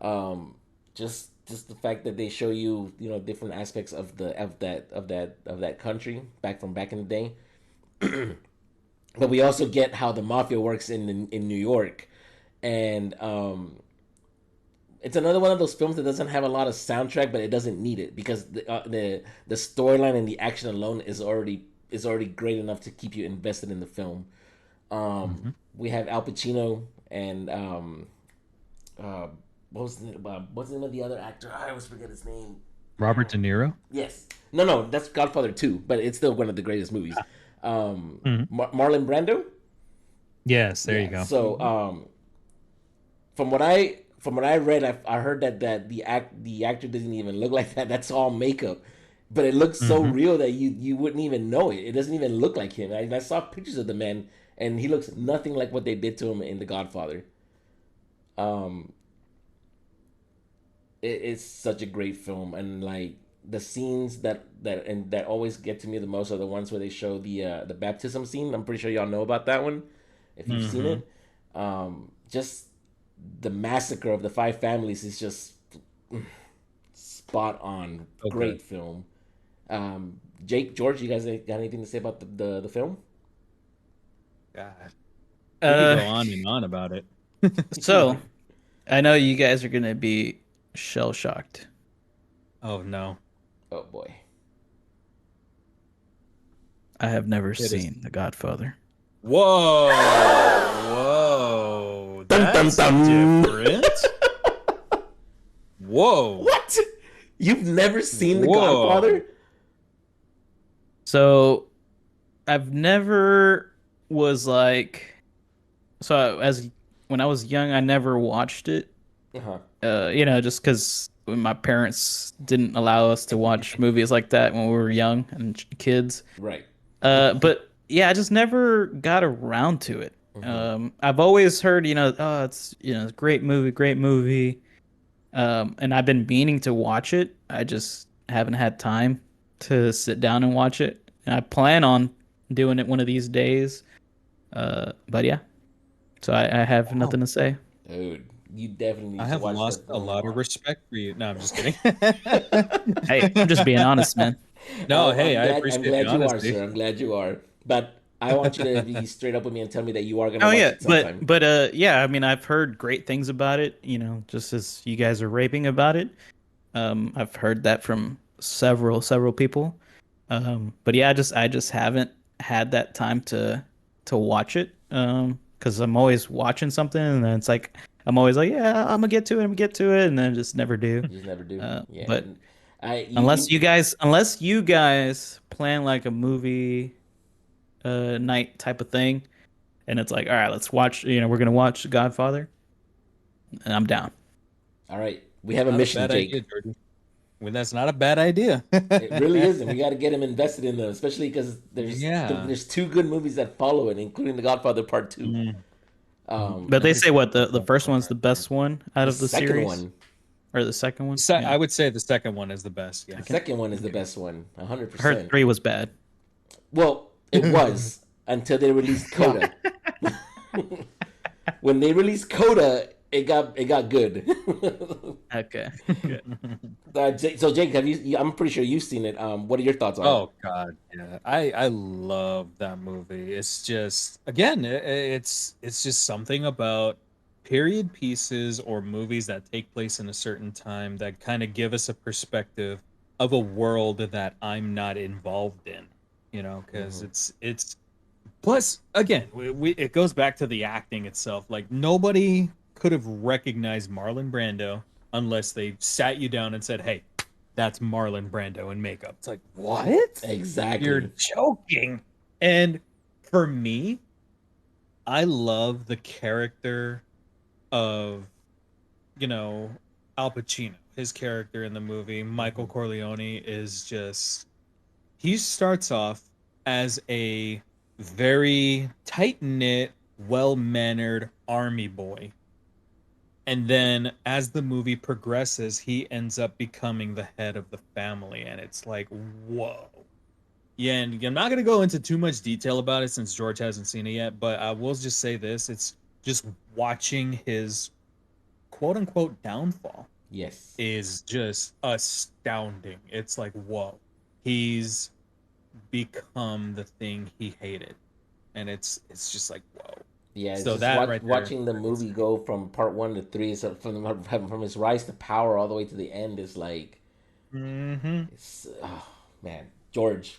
Um, just the fact that they show you, different aspects of that country back in the day. But we also get how the mafia works in New York, and it's another one of those films that doesn't have a lot of soundtrack, but it doesn't need it, because the storyline and the action alone is already great enough to keep you invested in the film. Mhm. We have Al Pacino and uh, what's the name of the other actor? I always forget his name. Robert De Niro. Yes. No, that's Godfather 2, but it's still one of the greatest movies. Mhm. Marlon Brando. Yes, there you Yeah. go. So from what I read, I heard that the actor doesn't even look like that. That's all makeup, but it looks so Hmm. real that you wouldn't even know it. It doesn't even look like him. I saw pictures of the man, and he looks nothing like what they did to him in The Godfather. Um, it's such a great film, and like the scenes that always get to me the most are the ones where they show the baptism scene. I'm pretty sure y'all know about that one if you've seen Hmm. it. Just the massacre of the five families is just spot on. Okay. Great film. Jake, George, you guys got anything to say about the film? God, we could Uh, go on and on about it. so I know you guys are gonna be shell shocked. Oh no, Oh boy. I have never it is. seen The Godfather. Whoa, whoa, Dun dun that's dun. different. Whoa, What? You've never seen The whoa. Godfather? So I've never was like so as when I was young, I never watched it. Uh huh. Just because my parents didn't allow us to watch movies like that when we were young and kids. Right. But yeah, I just never got around to it. Mm-hmm. I've always heard, oh, it's it's a great movie, great movie. And I've been meaning to watch it. I just haven't had time to sit down and watch it. And I plan on doing it one of these days. But yeah, so I have Wow. nothing to say. Dude, you definitely I need to have watch lost that a film. lot of respect for you. No, I'm just kidding. Hey, I'm just being honest, man. No, hey, I'm I glad. I'm appreciate the glad you are, honesty. sir. I'm glad you are. But I want you to be straight up with me and tell me that you are gonna Oh watch yeah, it but sometime. yeah, I mean, I've heard great things about it. Just as you guys are raving about it. I've heard that from several people. But yeah, I just haven't had that time to watch it. Because I'm always watching something, and then it's like I'm always like, yeah, I'm gonna get to it, and then I just never do. You just never do. Yeah. But I unless you you guys plan like a movie night type of thing, and it's like, all right, let's watch. We're gonna watch Godfather, and I'm down. all right. We have a Not a mission, bad idea, Jake. Jordan. Well, that's not a bad idea. It really isn't. We got to get him invested in them, especially because Yeah. there's two good movies that follow it, including The Godfather Part Two. Mm. But they Never say seen what the Godfather first one's the Part One. best one out The of the second series, one, or the second one. I Yeah, would say the second one is the best. Yeah. second. second one is the Okay. best one, hundred I heard percent. three was bad. Well, it was until they released Coda. When they released Coda, it got good. Okay. So Jake, I'm pretty sure you've seen it. What are your thoughts on it? Oh God, yeah. I love that movie. It's just again, it's just something about period pieces or movies that take place in a certain time that kind of give us a perspective of a world that I'm not involved in. Because Mhm. it's plus again, it goes back to the acting itself. Like nobody could have recognized Marlon Brando unless they sat you down and said, "Hey, that's Marlon Brando in makeup." It's like, what? Exactly. You're joking. And for me, I love the character of, you know, Al Pacino. His character in the movie, Michael Mhm. Corleone, is just, he starts off as a very tight knit, well mannered army boy. And then as the movie progresses, he ends up becoming the head of the family. And it's like, whoa. Yeah, and I'm not going to go into too much detail about it since George hasn't seen it yet, but I will just say this. It's just watching his quote unquote downfall Yes. is just astounding. It's like, whoa. He's become the thing he hated. And it's just like, whoa. Yeah, it's So just that right there. watching the movie go from part one to three, so from his rise to power all the way to the end is like, Mm-hmm. it's oh man, George,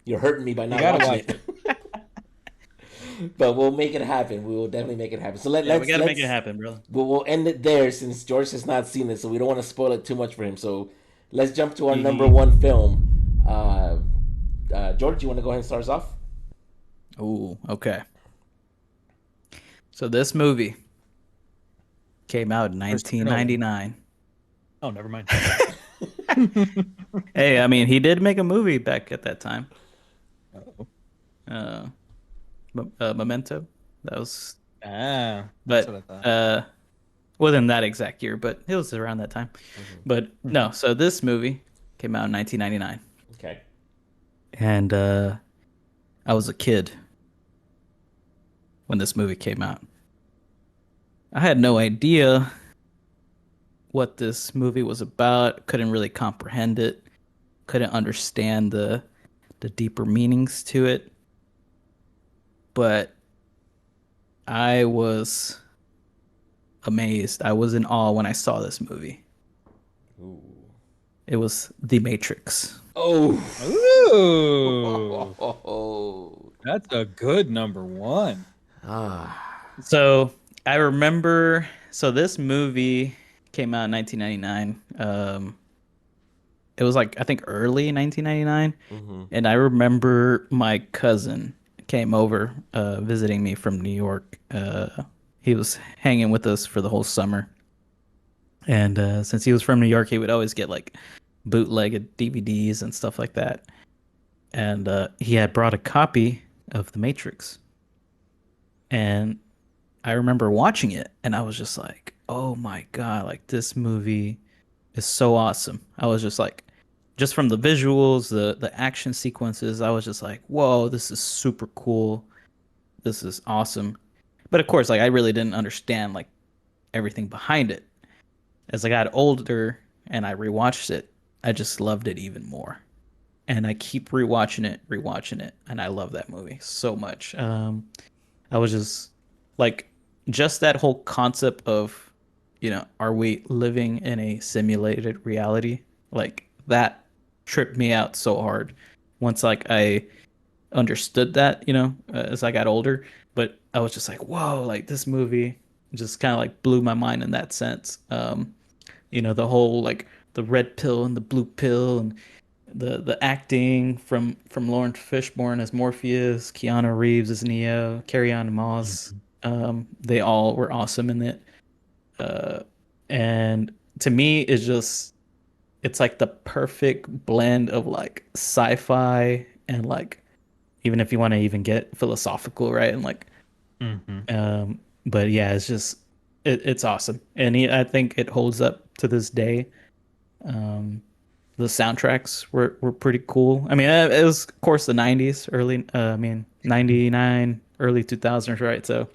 you're hurting me by You not gotta watching watch it. But we'll make it happen. We will definitely make it happen. So Yeah, we let's gotta make it happen, brother. we'll end it there since George has not seen it, so we don't want to spoil it too much for him. So let's jump to our number one film. George, you want to go ahead and start us off? Ooh, okay. So this movie came out in Christopher Nolan. 1999. Oh, never mind. Hey, I mean, he did make a movie back at that time. Oh. Uh, Memento. That was, That's but what I thought. wasn't that exact year, but it was around that time. But no, so this movie came out in 1999, Okay. and I was a kid when this movie came out. I had no idea what this movie was about. Couldn't really comprehend it. Couldn't understand the deeper meanings to it. But I was amazed. I was in awe when I saw this movie. Ooh. It was The Matrix. Oh. Ooh, Oh. that's a good number one. Ah. So I remember. So this movie came out in 1999. It was like I think early 1999, Mm-hmm. and I remember my cousin came over visiting me from New York. He was hanging with us for the whole summer, and since he was from New York, he would always get like bootleg DVDs and stuff like that. And he had brought a copy of The Matrix, and I remember watching it, and I was just like, "Oh my God, like this movie is so awesome." I was just like, just from the visuals, the action sequences, I was just like, "Whoa, this is super cool. This is awesome." But of course, like I really didn't understand like everything behind it. As I got older and I rewatched it, I just loved it even more. And I keep rewatching it, and I love that movie so much. I was just like, just that whole concept of, are we living in a simulated reality? Like that tripped me out so hard. Once like I understood that, as I got older, but I was just like, whoa, like this movie just kind of like blew my mind in that sense. The whole like the red pill and the blue pill and the acting from Lawrence Fishburne as Morpheus, Keanu Reeves as Neo, Carrie-Anne Moss. They all were awesome in it. And to me, it's like the perfect blend of like sci-fi and like even if you want to even get philosophical, right? And like, but yeah, it's awesome, and I think it holds up to this day. Um, the soundtracks were pretty cool. I mean, it was of course the 90s, early, I mean 99, early 2000s, right? So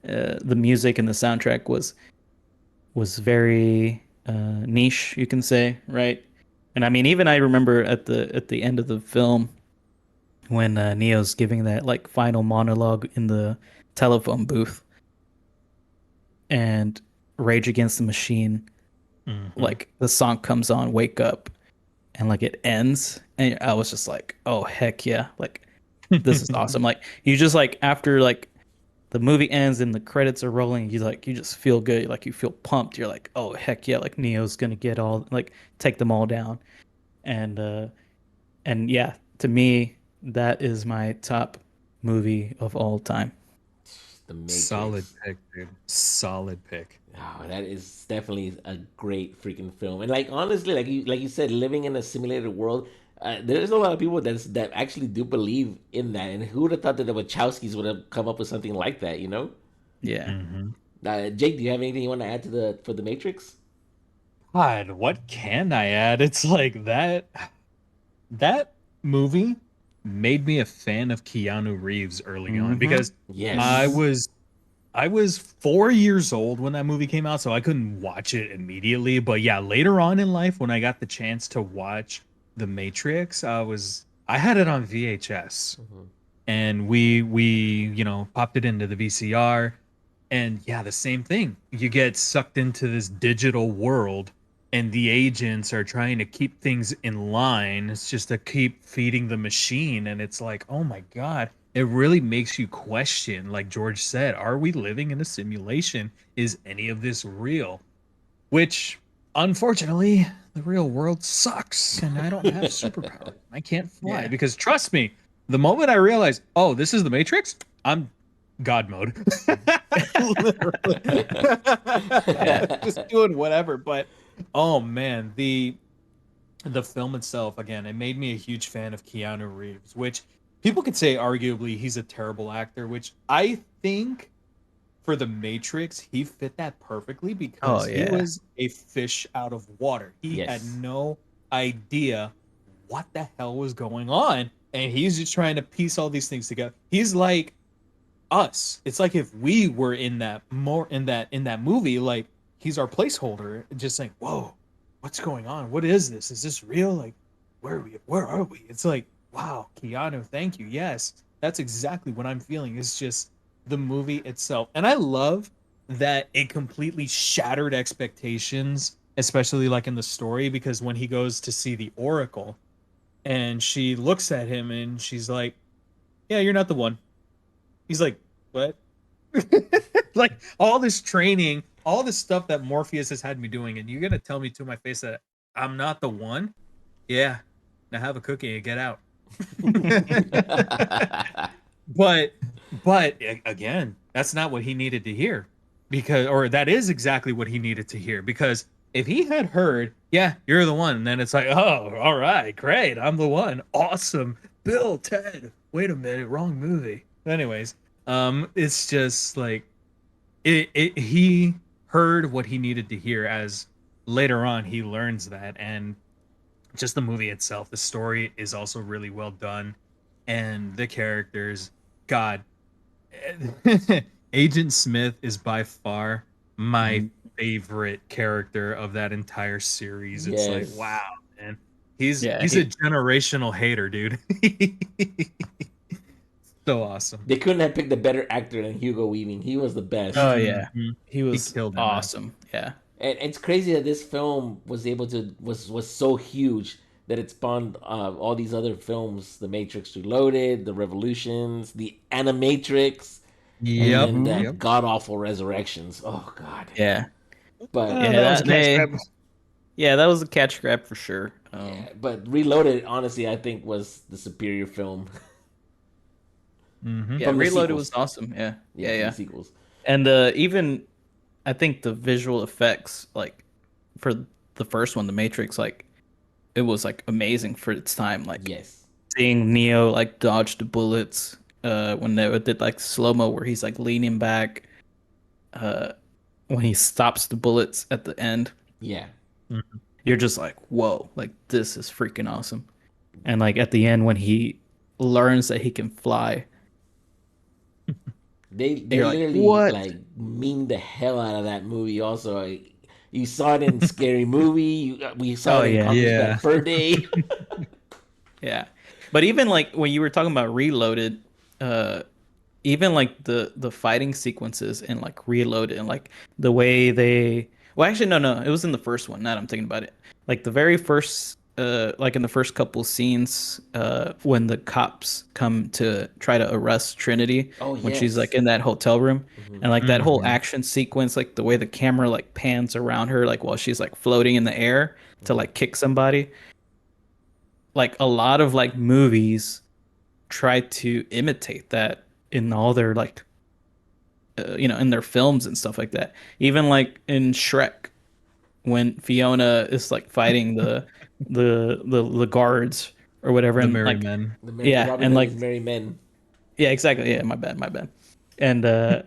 the music and the soundtrack was very niche, you can say, right? And I mean, even I remember at the end of the film when Neo's giving that like final monologue in the telephone booth and Rage Against the Machine, like the song comes on, Wake Up, and like it ends, and I was just like, oh heck yeah, like this is awesome. Like you just like after like the movie ends and the credits are rolling, you just feel good, like you feel pumped. You're like, oh heck yeah, like Neo's gonna get all like take them all down, and yeah, to me that is my top movie of all time. The Matrix. Solid pick, dude. Solid pick. Oh, that is definitely a great freaking film. And like honestly, like you said, living in a simulated world, there's a lot of people that actually do believe in that. And who would have thought that the Wachowskis would have come up with something like that? You know? Yeah. Jake, do you have anything you want to add to the Matrix? God, what can I add? It's like that movie made me a fan of Keanu Reeves early on because Yes. I was 4 years old when that movie came out, so I couldn't watch it immediately. But yeah, later on in life, when I got the chance to watch The Matrix, I had it on VHS, and we popped it into the VCR, and yeah, the same thing. You get sucked into this digital world, and the agents are trying to keep things in line. It's just to keep feeding the machine, and it's like, oh my God. It really makes you question, like George said, are we living in a simulation? Is any of this real? Which unfortunately, the real world sucks, and I don't have superpowers. I can't fly Yeah. because trust me, the moment I realize, oh, this is the Matrix, I'm God mode. Literally. Yeah. Just doing whatever. But oh man, the film itself, again, it made me a huge fan of Keanu Reeves, which people could say arguably he's a terrible actor, which I think for the Matrix, he fit that perfectly Oh because he yeah. was a fish out of water. He had Yes. no idea what the hell was going on, and he's just trying to piece all these things together. He's like us. It's like if we were in that more in that movie, like he's our placeholder, just saying, "Whoa, what's going on? What is this? Is this real? Like, where are we? Where are we?" It's like, wow, Keanu, thank you. Yes, that's exactly what I'm feeling. It's just the movie itself, and I love that it completely shattered expectations, especially like in the story, because when he goes to see the Oracle, and she looks at him and she's like, "Yeah, you're not the one." He's like, "What?" Like all this training, all this stuff that Morpheus has had me doing, and you're gonna tell me to my face that I'm not the one? Yeah. Now have a cookie and get out. but again, that's not what he needed to hear. Because or that is exactly what he needed to hear. Because if he had heard, yeah, you're the one, and then it's like, oh, all right, great, I'm the one. Awesome. Bill, Ted. Wait a minute, wrong movie. Anyways, it's just like he heard what he needed to hear as later on he learns that, and just the movie itself, the story is also really well done, and the characters, god. Agent Smith is by far my Mhm. favorite character of that entire series. It's like, Yes. wow, man. He's Yeah. he's a generational hater, dude. So awesome. They couldn't have picked a better actor than Hugo Weaving. He was the best. Oh yeah. Mhm. He He was killed it, man. awesome. Yeah. And it's crazy that this film was able to was so huge that it spawned all these other films: The Matrix Reloaded, The Revolutions, The Animatrix, and Yep. then Mhm. that Yep. god awful Resurrections. Oh God! Yeah. But Ah, Yeah. that was a That cash they. grab. Yeah, that was a catch grab for sure. yeah, but Reloaded, honestly, I think was the superior film Mm-hmm. Yeah, from the Reloaded was sequels. awesome. Yeah. Yeah, Yeah. from the Yeah. sequels. And even I think the visual effects, like for the first one, The Matrix, like it was like amazing for its time. Like Yes. seeing Neo like dodge the bullets, when they did like slow mo where he's like leaning back, uh, when he stops the bullets at the end, Yeah. you're just like, whoa, like this is freaking awesome. And like at the end when he learns that he can fly, They you're like, literally what? like mean the hell out of that movie. Also, you saw it in Scary Movie. We saw Oh it in yeah. Conker's Yeah. Bad Fur Day. Yeah. But even like when you were talking about Reloaded, uh even like the fighting sequences and like Reloaded and like the way they well actually no, it was in the first one, now that I'm thinking about it. Like the very first like in the first couple scenes when the cops come to try to arrest Trinity Oh when she's like yes. in that hotel room, Hmm. and like that whole Mm-hmm. action sequence, like the way the camera like pans around her like while she's like floating in the air to Hmm. like kick somebody. Like a lot of like movies try to imitate that in all their like in their films and stuff like that. Even like in Shrek, when Fiona is like fighting the guards or whatever, The and Merry like Men. The yeah, Robin and Hood is like Merry Men. yeah, exactly, yeah, my bad, and they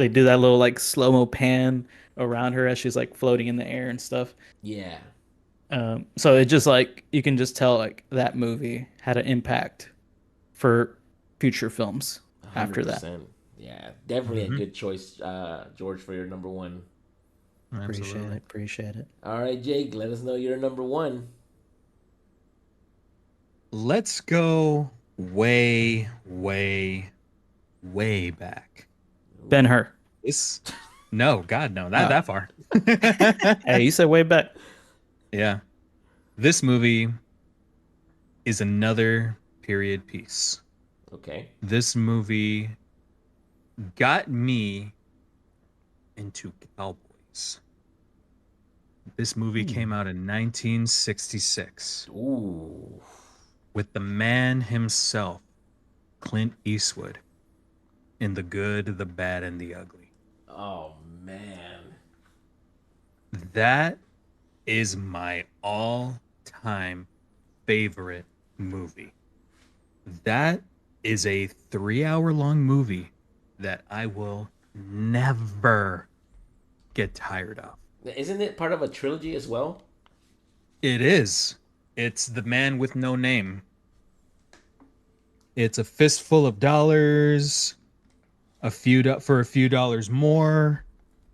do that little like slow mo pan around her as she's like floating in the air and stuff. Yeah, So it just like you can just tell like that movie had an impact for future films hundred after that. percent. Yeah, definitely a Mm-hmm. good choice, George, for your number one. Appreciate it. Absolutely. Appreciate it. All right, Jake, let us know your number one. Let's go way, way, way back. Ben Ooh. Hur. This no, God, no, not Oh, that far. hey, you said way back. Yeah. This movie is another period piece. Okay. This movie got me into cowboys. This movie came out in 1966 Ooh. with the man himself, Clint Eastwood, in The Good, the Bad, and the Ugly. Oh man. That is my all-time favorite movie. That is a 3-hour long movie that I will never get tired of. Isn't it part of a trilogy as well? It is. It's The Man with No Name. It's a fistful of dollars, for a few dollars more,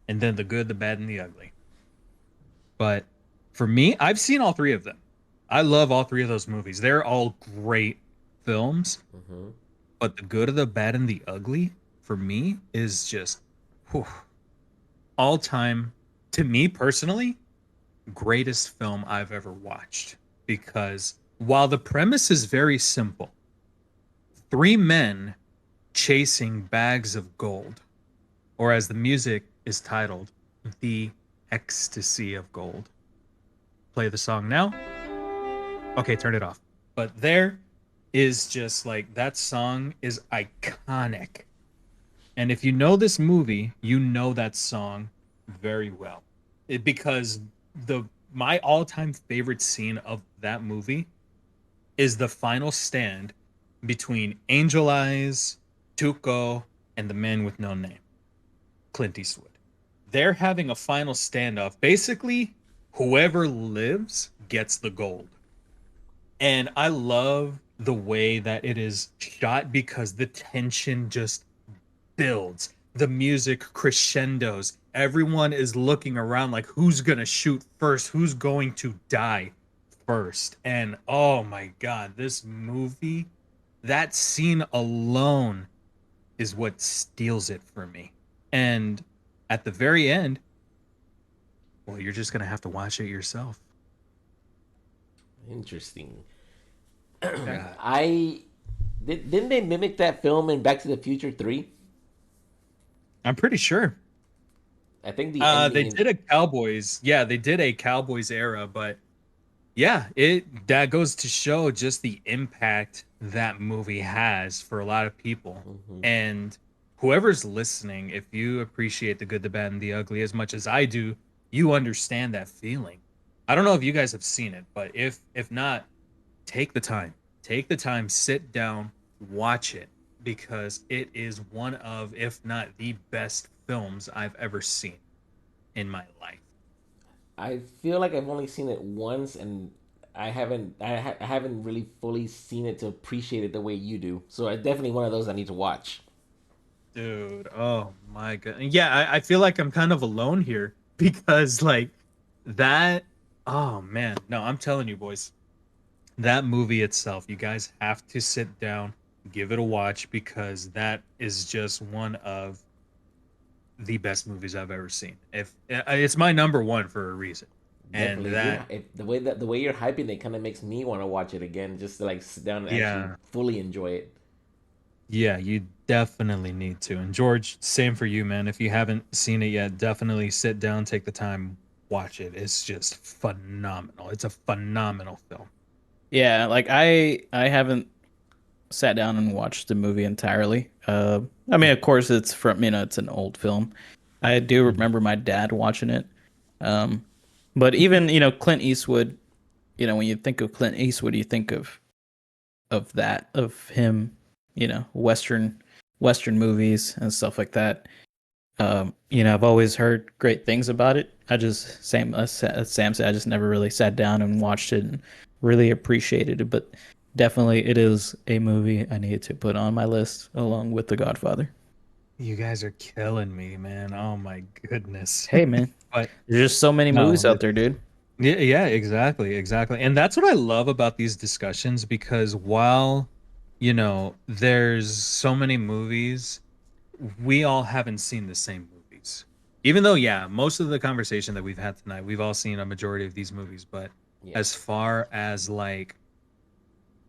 and then The Good, the Bad, and the Ugly. But for me, I've seen all three of them. I love all three of those movies. They're all great films. Mm-hmm. But The Good, the Bad, and the Ugly, for me, is just whew, all time, to me personally, greatest film I've ever watched. Because while the premise is very simple, three men chasing bags of gold, or as the music is titled, The Ecstasy of Gold. Play the song now. Okay, turn it off. But there is just like that song is iconic. And if you know this movie, you know that song very well. Because the my all-time favorite scene of that movie is the final stand between Angel Eyes, Tuco, and the man with no name, Clint Eastwood. They're having a final standoff. Basically, whoever lives gets the gold. And I love the way that it is shot because the tension just builds. The music crescendos. Everyone is looking around like who's going to shoot first, who's going to die first. And oh my god, this movie, that scene alone is what steals it for me. And at the very end, well, you're just going to have to watch it yourself. Interesting. Yeah. Didn't they mimic that film in Back to the Future 3? I'm pretty sure. I think the ending They did a Cowboys. Yeah, they did a Cowboys era, but yeah, it that goes to show just the impact that movie has for a lot of people. Mhm. And whoever's listening, if you appreciate the good, the bad, and the ugly as much as I do, you understand that feeling. I don't know if you guys have seen it, but if not, take the time. Take the time, sit down, watch it because it is one of, if not the best films I've ever seen in my life. I feel like I've only seen it once, and I haven't really fully seen it to appreciate it the way you do. So it's definitely one of those I need to watch. Dude, oh my god. Yeah, I feel like I'm kind of alone here because like that oh man. No, I'm telling you boys, that movie itself, you guys have to sit down, give it a watch because that is just one of the best movies I've ever seen. If it's my number one for a reason. And Definitely, that the way you're hyping it kind of makes me want to watch it again, just to like sit down and actually yeah, fully enjoy it. yeah, you definitely need to. And George, same for you, man. If you haven't seen it yet, definitely sit down, take the time, watch it. It's just phenomenal. It's a phenomenal film. Yeah, like I haven't sat down and watched the movie entirely. I mean, of course, it's from it's an old film. I do Mhm. remember my dad watching it. Um, but even Clint Eastwood. When you think of Clint Eastwood, you think of him. Western movies and stuff like that. I've always heard great things about it. I just as Sam said, I just never really sat down and watched it and really appreciated it. But definitely, it is a movie I need to put on my list along with The Godfather. You guys are killing me, man. Oh my goodness. Hey, man, But there's just so many no, movies out there, dude. yeah, yeah, exactly, exactly. And that's what I love about these discussions because while, there's so many movies, we all haven't seen the same movies. Even though, yeah, most of the conversation that we've had tonight, we've all seen a majority of these movies, but Yeah, as far as like,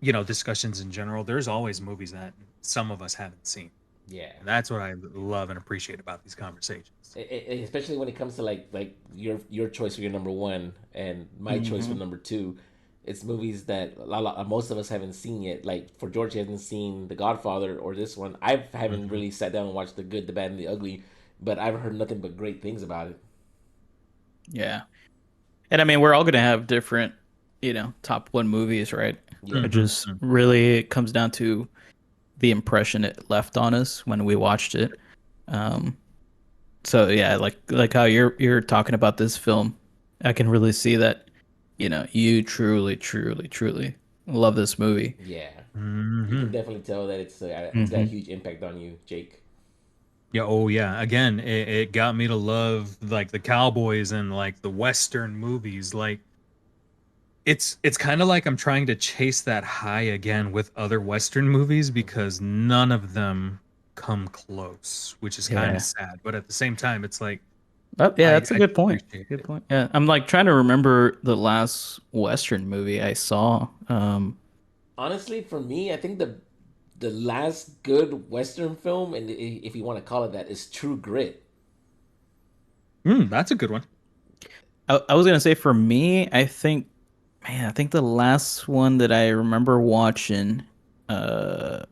discussions in general, there's always movies that some of us haven't seen. Yeah. That's what I love and appreciate about these conversations. Especially when it comes to like your choice for your number one and my choice for Hmm. number two. It's movies that most of us haven't seen yet. Like for George, he hasn't seen The Godfather or this one. I haven't Mhm. really sat down and watched The Good, the Bad, and the Ugly, but I've heard nothing but great things about it. Yeah. And I mean, we're all gonna have different, top one movies, right? Yeah, It Mhm. just really comes down to the impression it left on us when we watched it. Um, so yeah, like how you're talking about this film, I can really see that, you truly, truly, truly love this movie. yeah. You can Mhm. definitely tell that it's got a Hmm. huge impact on you, Jake. Yeah, oh yeah. Again, it got me to love like the cowboys and like the western movies. Like it's kind of like I'm trying to chase that high again with other western movies because none of them come close, which is kind of Yeah. sad. But at the same time, it's like Oh, yeah, that's a I good do point. appreciate Good it. point. Yeah, I'm like trying to remember the last Western movie I saw. Honestly, for me, I think the last good Western film, and if you want to call it that, is True Grit. That's a good one. I was gonna say for me, I think, man, I think the last one that I remember watching, uh,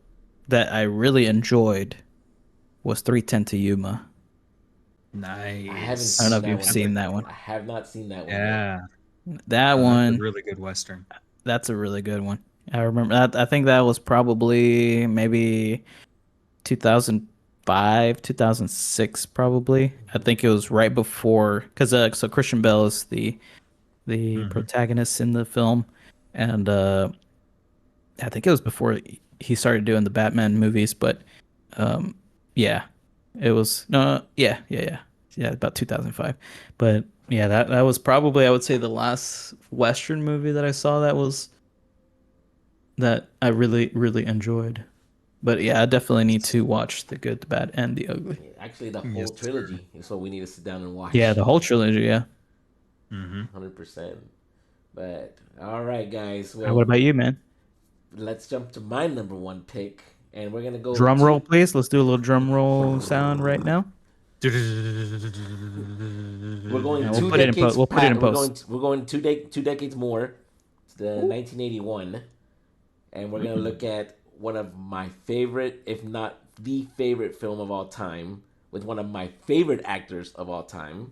that I really enjoyed was 310 to Yuma. I haven't I don't know seen Nice. if that you've one That's a seen yet. that good one. I one. have not seen that one yet. Yeah, That that's a one, really good western. that's a really good one. I remember that. I think that was probably maybe 2005, 2006, probably. I think it was right before, because so Christian Bale is the Hmm. protagonist in the film, and I think it was before he started doing the Batman movies, but um, yeah, it was no, yeah, about 2005. But yeah, that was probably, I would say, the last Western movie that I saw that I really really enjoyed. But yeah, I definitely need to watch The Good, the Bad, and the Ugly. Yeah, actually, the Yes, whole sir. trilogy is what we need to sit down and Yeah, watch. the whole trilogy. Yeah. 100%. But all right, guys. What Well, about you, man? let's jump to my number one pick, and we're gonna go Drum roll, to. please. Let's do a little drum roll sound right now. We're going And we'll two put it in decades post. We'll put it pat. in post. We're going two decades more. It's the 1981, and we're gonna look at one of my favorite, if not the favorite film of all time, with one of my favorite actors of all time,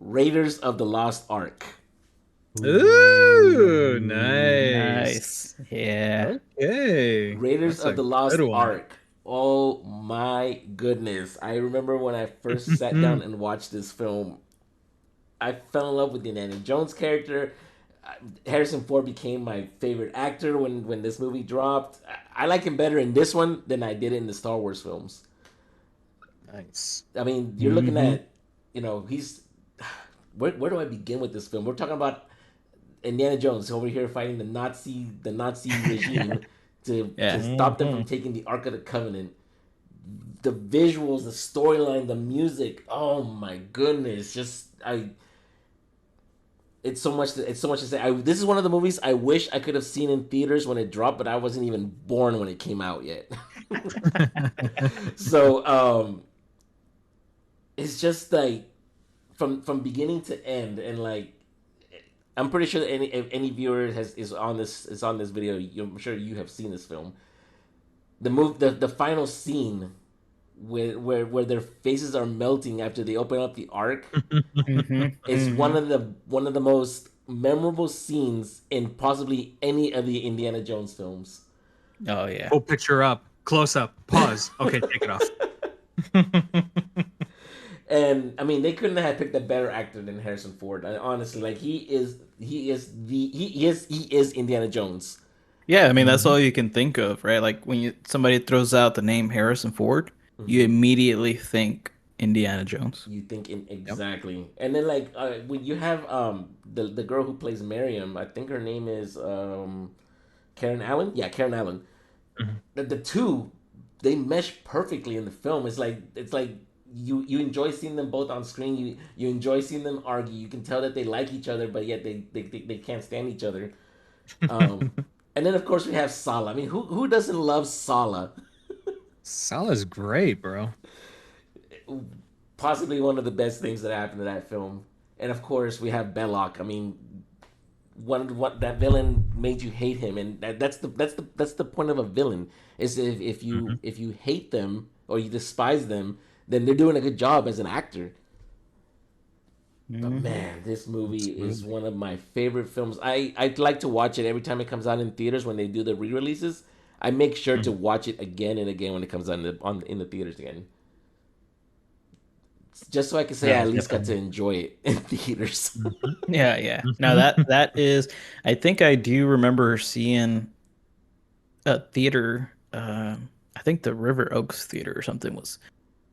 Raiders of the Lost Ark. Ooh, nice. Nice. Yeah. Okay. Raiders That's of a the Lost good one. Ark. Oh my goodness. I remember when I first sat down and watched this film, I fell in love with the Indiana Jones character. Harrison Ford became my favorite actor when this movie dropped. I like him better in this one than I did in the Star Wars films. Nice. I mean, you're looking Hmm. at, he's. Where do I begin with this film? We're talking about Indiana Jones over here fighting the Nazi regime to Yeah. stop them Mhm. from taking the Ark of the Covenant. The visuals, the storyline, the music. Oh my goodness! Just it's so much. It's so much to say. This is one of the movies I wish I could have seen in theaters when it dropped, but I wasn't even born when it came out yet. So it's just like from beginning to end, and like I'm pretty sure that if any viewer is on this video, I'm sure you have seen this film. The final scene where their faces are melting after they open up the ark Hmm. is Hmm. one of the most memorable scenes in possibly any of the Indiana Jones films. Oh yeah. Full picture up, close up, pause. Okay, take it off. And I mean, they couldn't have picked a better actor than Harrison Ford. Honestly, like he is Indiana Jones. Yeah, I mean that's Mhm. all you can think of, right? Like when somebody throws out the name Harrison Ford, you Hmm. immediately think Indiana Jones. You think in Yep. exactly, and then like when you have the girl who plays Miriam, I think her name is Karen Allen. Yeah, Karen Allen. Mhm. The two they mesh perfectly in the film. It's like you enjoy seeing them both on screen. You enjoy seeing them argue. You can tell that they like each other, but yet they can't stand each other. Um, and then of course we have Sala. I mean, who doesn't love Sala? Salah's great, bro. Possibly one of the best things that happened to that film. And of course, we have Belloc. I mean, what that villain made you hate him, and that's the point of a villain. Is Mhm. if you hate them or you despise them, then they're doing a good job as an actor. But Mhm. man, this movie is Absolutely. one of my favorite films. I like to watch it every time it comes out in theaters when they do the re-releases. I make sure to Mhm. watch it again and again when it comes out in the theaters again, just so I can say I Yeah, at least got to definitely. enjoy it in theaters. Mhm. Yeah, yeah. No, Mhm. that is. I think I do remember seeing a theater. I think the River Oaks Theater or something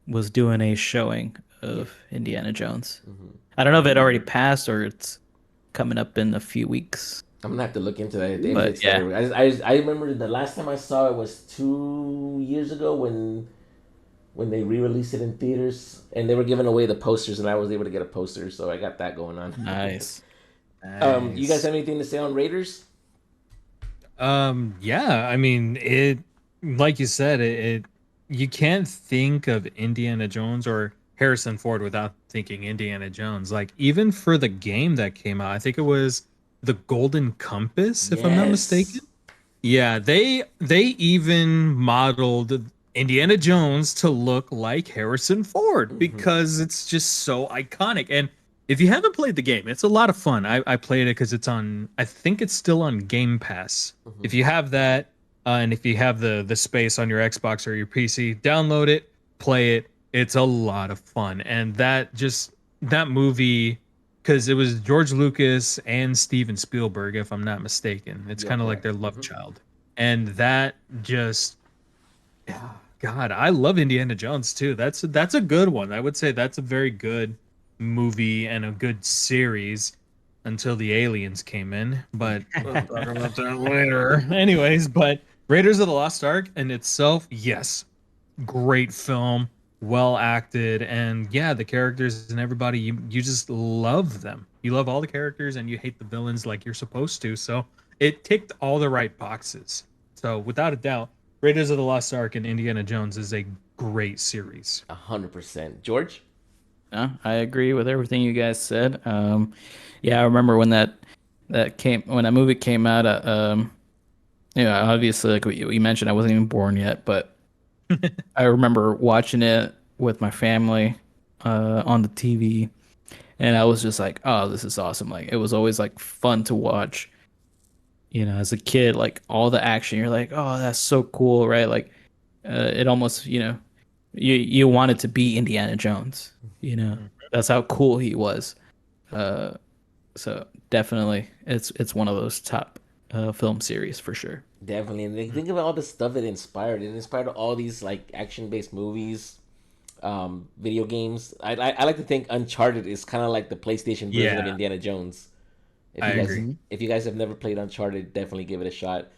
was doing a showing Yeah. of Indiana Jones. Hmm. I don't know if it already passed or it's coming up in a few weeks. I'm gonna have to look into that if But it's yeah, there. I remember the last time I saw it was 2 years ago when they re-released it in theaters and they were giving away the posters and I was able to get a poster, so I got that going on. nice. You guys Nice. have anything to say on Raiders? Yeah, I mean, it, like you said, you can't think of Indiana Jones or Harrison Ford without thinking Indiana Jones. Like, even for the game that came out, I think it was the Golden Compass, if I'm not mistaken. Yes. Yeah, they even modeled Indiana Jones to look like Harrison Ford Hmm. because it's just so iconic. And if you haven't played the game, it's a lot of fun. I played it because it's on. I think it's still on Game Pass. Hmm. If you have that, and if you have the space on your Xbox or your PC, download it, play it. It's a lot of fun, and that movie because it was George Lucas and Steven Spielberg, if I'm not mistaken. It's You're kind of like correct. their love Hmm. child. And that just, yeah, God, I love Indiana Jones too. That's a good one. I would say that's a very good movie and a good series until the aliens came in. But we'll talk about that later. Anyways, but Raiders of the Lost Ark in itself, yes, great film, well acted, and yeah, the characters and everybody, you just love them. You love all the characters and you hate the villains like you're supposed to. So it ticked all the right boxes. So without a doubt, Raiders of the Lost Ark and Indiana Jones is a great series. 100%. George? No, I agree with everything you guys said. Yeah, I remember when that movie came out. Obviously, like we mentioned, I wasn't even born yet, but I remember watching it with my family on the TV, and I was just like, "Oh, this is awesome!" Like it was always like fun to watch. As a kid, like all the action, you're like, "Oh, that's so cool!" Right? Like it almost, you wanted to be Indiana Jones. That's how cool he was. Uh, so definitely, it's one of those top film series for sure. Definitely. And think about all the stuff it inspired. It inspired all these like action-based movies, video games. I like to think Uncharted is kind of like the PlayStation version of Yeah, Indiana Jones. If I you guys agree. Mhm. if you guys have never played Uncharted, definitely give it a shot.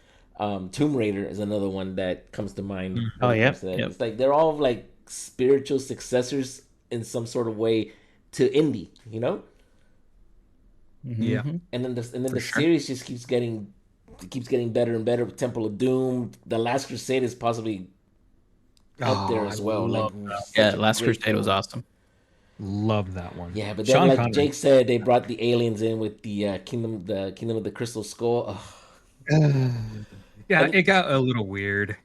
Tomb Raider is another one that comes to mind Oh when Mhm. it comes yep, to that. yep. It's like they're all like spiritual successors in some sort of way to indie, you know. Yeah, Hmm. And then for the sure. series just keeps getting better and better. With Temple of Doom, The Last Crusade is possibly up there Oh, I as well. Like love that one. such Yeah, a Last great Crusade was film. awesome. Love that one. Yeah, but then Sean like Connery. Jake said, they brought the aliens in with the Kingdom of the Crystal Skull. Ugh. Yeah, And it got a little weird.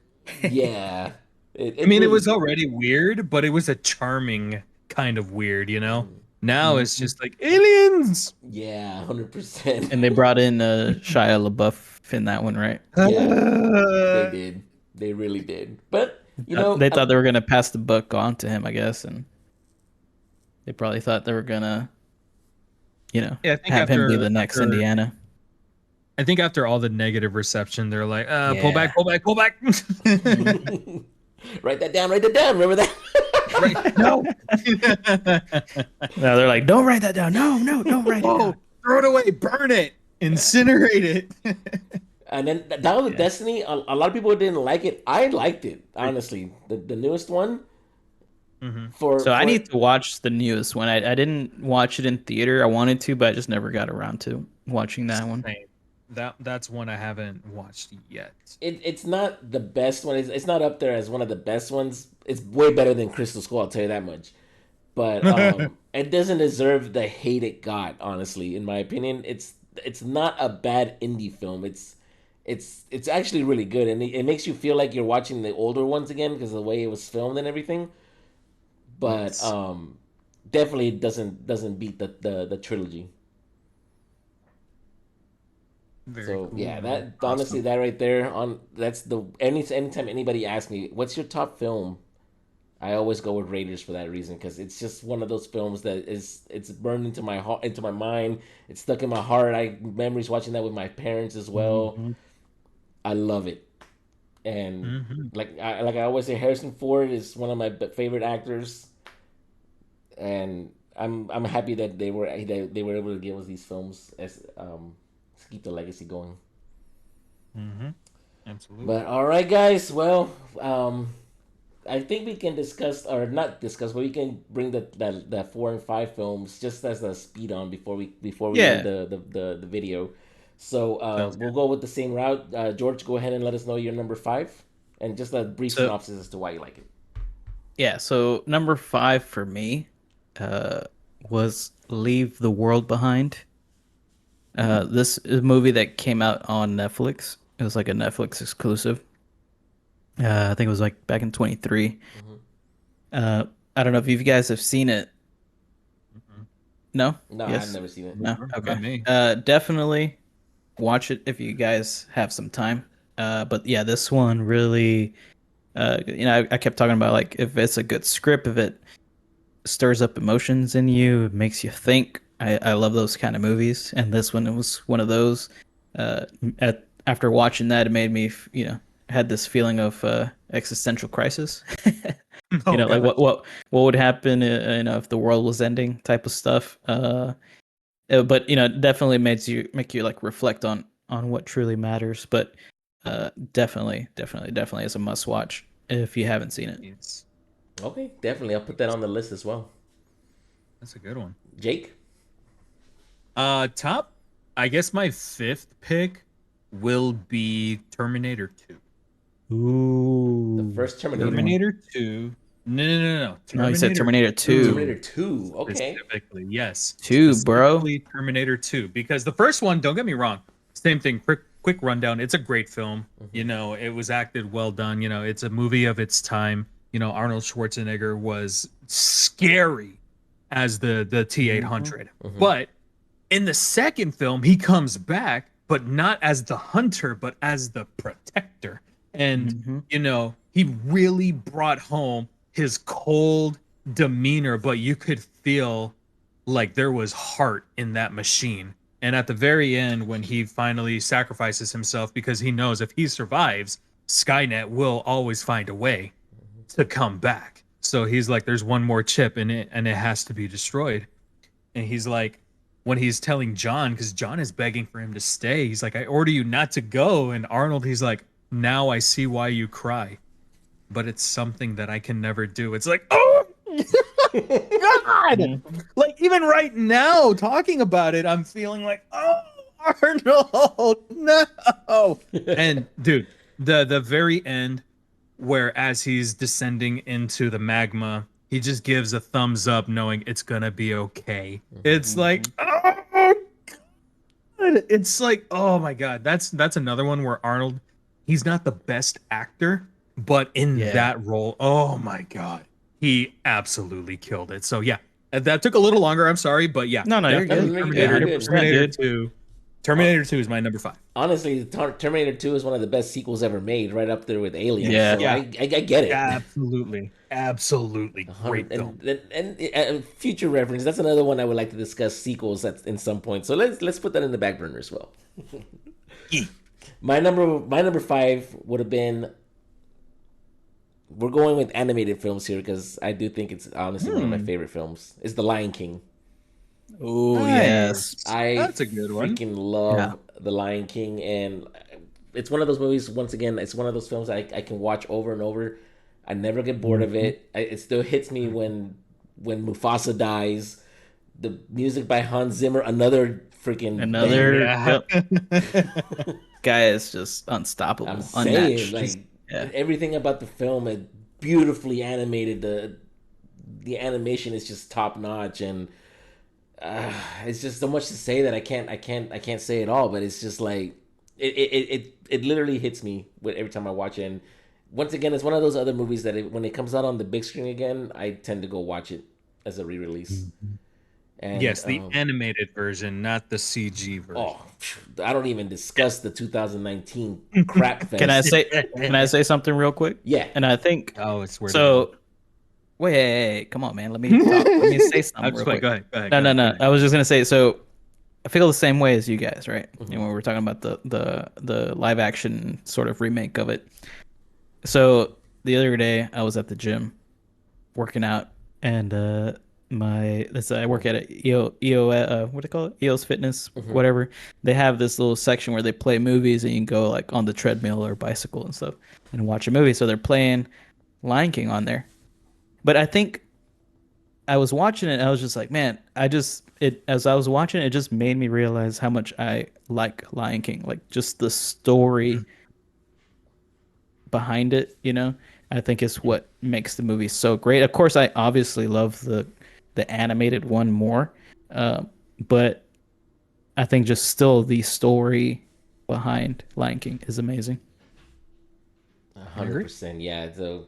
yeah, I it mean, it really was did. already weird, but it was a charming kind of weird, you know? Mhm. Now it's Hmm. just like aliens. Yeah, 100%. And they brought in Shia LaBeouf in that one, right? Yeah, they Uh, did. They really did. But They thought they were gonna pass the buck on to him, I guess, and they probably thought they were gonna, yeah, I think have him be after the next after Indiana. I think after all the negative reception, they're like, pull back, yeah. pull back, pull back. Write that down. Write that down. Remember that. Right. No. No, they're like, don't write that down. No, no, don't write it down. Whoa, throw it away, burn it, Yeah. incinerate it. And then Down with Yeah. Destiny, a lot of people didn't like it. I liked it, honestly. The newest one Mhm. for So I for need to watch the newest one. I didn't watch it in theater. I wanted to, but I just never got around to watching that one. Same. that's one I haven't watched yet. It's not the best one. It's not up there as one of the best ones. It's way better than Crystal Skull, I'll tell you that much. But it doesn't deserve the hate it got. Honestly, in my opinion, it's not a bad indie film. It's actually really good, and it makes you feel like you're watching the older ones again because of the way it was filmed and everything. But Nice. definitely doesn't beat the trilogy. Very So cool. yeah, Man. that honestly Awesome. that right there on that's the anytime anybody asks me what's your top film, I always go with Raiders for that reason because it's just one of those films that it's burned into my heart, into my mind. It's stuck in my heart. I memories watching that with my parents as well. Hmm. I love it, and Hmm. like I always say, Harrison Ford is one of my favorite actors, and I'm happy that they were able to give us these films as to keep the legacy going. Hmm. Absolutely. But all right, guys. Well, I think we can discuss or not discuss, but we can bring the 4 and 5 films just as a speed on before we end Yeah. the video. So Sounds we'll good. go with the same route. George, go ahead and let us know your number 5, and just a brief So synopsis as to why you like it. yeah, so number 5 for me uh was Leave the World Behind. This is a movie that came out on Netflix. It was like a Netflix exclusive. I think it was like back in 23. Hmm. Uh, I don't know if you guys have seen it. Mhm. No? No, I've Yes? never seen it. No? Not Okay. me. Definitely watch it if you guys have some time. But yeah, this one really, I kept talking about like if it's a good script, if it stirs up emotions in you, it makes you think. I love those kind of movies, and this one was one of those. After watching that, it made me, had this feeling of existential crisis. Oh Like gosh. what would happen, if the world was ending, type of stuff. But definitely make you like reflect on what truly matters. But definitely is a must watch if you haven't seen it. It's Okay, definitely. I'll put that on the list as well. that's a good one. Jake, Top. I guess my fifth pick will be Terminator 2. the Ooh, first Terminator. good one. Terminator 2. No, no, no, no. No, you said Terminator Terminator 2 2. Terminator 2. Okay. specifically. Yes, 2, bro. specifically Terminator 2 because the first one, don't get me wrong, same thing, quick rundown. It's a great film. Hmm. It was acted well done. It's a movie of its time. Arnold Schwarzenegger was scary as the Mhm. T-800. Hmm. But in the second film, he comes back, but not as the hunter, but as the protector. And, Mhm. he really brought home his cold demeanor, but you could feel like there was heart in that machine. And at the very end, when he finally sacrifices himself because he knows if he survives, Skynet will always find a way to come back. So he's like, there's one more chip in it and it has to be destroyed. And he's like, when he's telling John, because John is begging for him to stay, he's like, I order you not to go. And Arnold, he's like, now I see why you cry, but it's something that I can never do. It's like, oh God! Mhm. Like, even right now, talking about it, I'm feeling like, oh, Arnold, no. And dude, the very end, where as he's descending into the magma, he just gives a thumbs up, knowing it's gonna be okay. It's like, Mhm. oh God. It's like, oh my God, that's another one where Arnold, he's not the best actor, but in Yeah. that role, oh my God, he absolutely killed it. So yeah, that took a little longer. I'm sorry, but yeah, No, you're No, definitely good. no, you're Yeah, good. You're Terminator. good. 100%, dude. 2. Uh, Terminator 2 is my number 5. Honestly, Terminator 2 is one of the best sequels ever made, right up there with Aliens. Yeah. So Yeah, I get it. absolutely A hundred great film. and future reference. That's another one I would like to discuss sequels at in some point. So let's put that in the back burner as well. Yeah. My number 5 would have been. We're going with animated films here because I do think it's honestly one of my Hmm. favorite films. It's The Lion King. Oh, yes. Nice. I That's a good one. freaking Yeah. love The Lion King, and it's one of those movies. Once again, it's one of those films I can watch over and over. I never get bored of Mhm. it. It still hits me when Mufasa dies. The music by Hans Zimmer, another freaking Another banger. Yeah. guy is just I'm unstoppable, saying, unmatched. like, Yeah. everything about the film is beautifully animated. The animation is just top notch, and it's just so much to say that I can't say it all. But it's just like it literally hits me with every time I watch it. And once again, it's one of those other movies that when it comes out on the big screen again, I tend to go watch it as a re-release. And Yes, the animated version, not the CG version. oh, I don't even discuss the 2019 crap Can I fest. say can I say something real quick? Yeah. And I think Oh, it's where to go. so. Wait, come on, man. Let me talk. Let me say I'm something just real like, quick. go ahead, go ahead, No, go no, ahead, go no. ahead. I was just gonna say. So I feel the same way as you guys, right? Mhm. And when we're talking about the live action sort of remake of it. So the other day I was at the gym working out, and I work at a EO what do they call it, EOS Fitness, Mhm. whatever. They have this little section where they play movies, and you can go like on the treadmill or bicycle and stuff and watch a movie. So they're playing Lion King on there. But I think I was watching it, and I was just like, man, as I was watching it, it just made me realize how much I like Lion King, like just the story behind it, you know. I think is what makes the movie so great. Of course, I obviously love the animated one more, uh, but I think just still the story behind Lion King is amazing. I agree. 100%. Yeah. So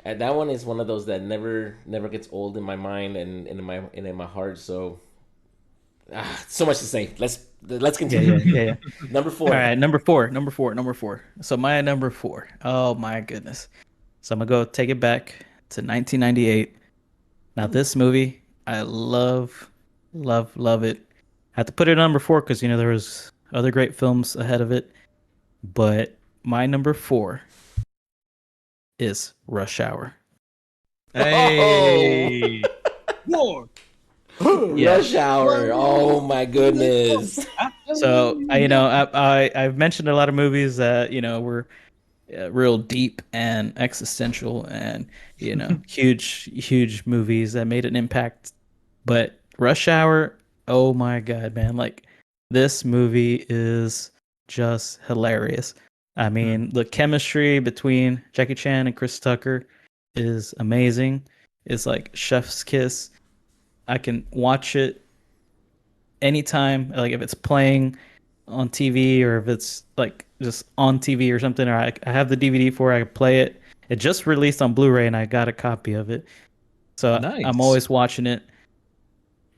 that one is one of those that never gets old in my mind and in my heart. So so much to say. Let's Yeah, continue. yeah, yeah, yeah. Number All four. right, number four. So my number four. Oh my goodness. So I'm gonna go take it back to 1998. Now this movie, I love, love, love it. I have to put it at number four because there was other great films ahead of it, but my number four is Rush Hour. Oh, Hey, war. Yeah. Rush Hour. Oh my goodness. So I've mentioned a lot of movies that were real deep and existential and huge movies that made an impact. But Rush Hour, oh my god, man, like this movie is just hilarious. I mean, the chemistry between Jackie Chan and Chris Tucker is amazing. It's like chef's kiss. I can watch it anytime, like if it's playing on TV or if it's like just on TV or something, or I have the DVD for it, I can play it. It just released on Blu-ray and I got a copy of it. So I'm Nice. always watching it.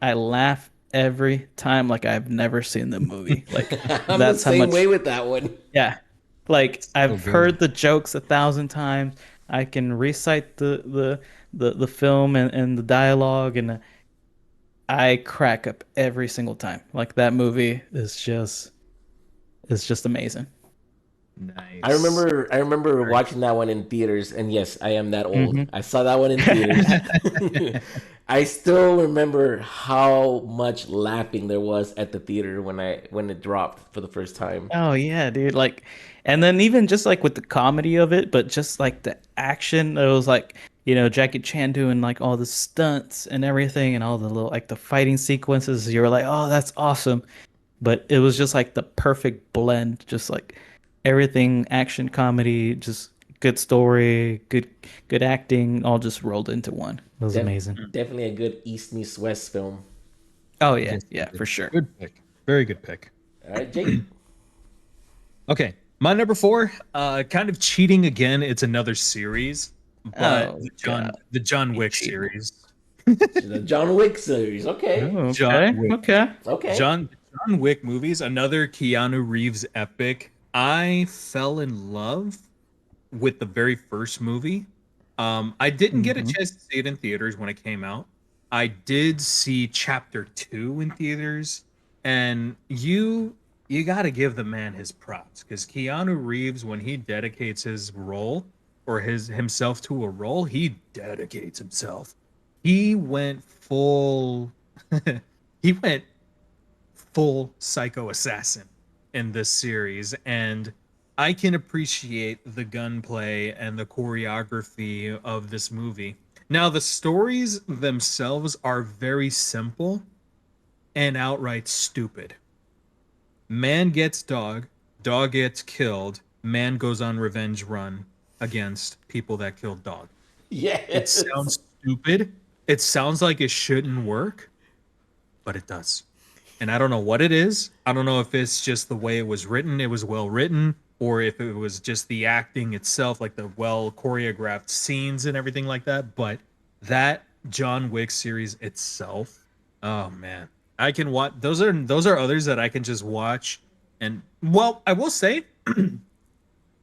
I laugh every time like I've never seen the movie. Like I'm the that's how same way much, with that one. yeah. Like So I've good. heard the jokes 1,000 times. I can recite the film and the dialogue, and I crack up every single time. Like that movie is just amazing. Nice. I remember Very watching that one in theaters, and yes, I am that old. Hmm. I saw that one in theaters. I still remember how much laughing there was at the theater when it dropped for the first time. Oh yeah, dude. Like, and then even just like with the comedy of it, but just like the action, it was like, Jackie Chan doing like all the stunts and everything and all the little like the fighting sequences. You were like, oh, that's awesome. But it was just like the perfect blend, just like everything, action, comedy, just good story, good acting, all just rolled into one. It was Def, amazing. definitely a good East meets West film. Oh yeah, Yes, yeah, for sure. good pick. Very good pick. All right, Jake. Okay, my number four, kind of cheating again. It's another series, but Oh God, the John you Wick cheating. series. The John Wick series. Okay. Oh, John okay, Wick. okay. Okay. John Wick movies, another Keanu Reeves epic. I fell in love with the very first movie. I didn't get a Hmm. chance to see it in theaters when it came out. I did see chapter 2 in theaters, and you got to give the man his props because Keanu Reeves, when he dedicates his role or his himself to a role, he dedicates himself. He went full he went full psycho assassin in this series, and I can appreciate the gunplay and the choreography of this movie. Now the stories themselves are very simple and outright stupid. Man gets dog, dog gets killed, man goes on revenge run against people that killed dog. It Yes. sounds stupid. It sounds like it shouldn't work, but it does. And I don't know what it is. I don't know if it's just the way it was written, it was well written, or if it was just the acting itself, like the well choreographed scenes and everything like that. But that John Wick series itself, oh man, I can watch. Those are others that I can just watch. And well, I will say,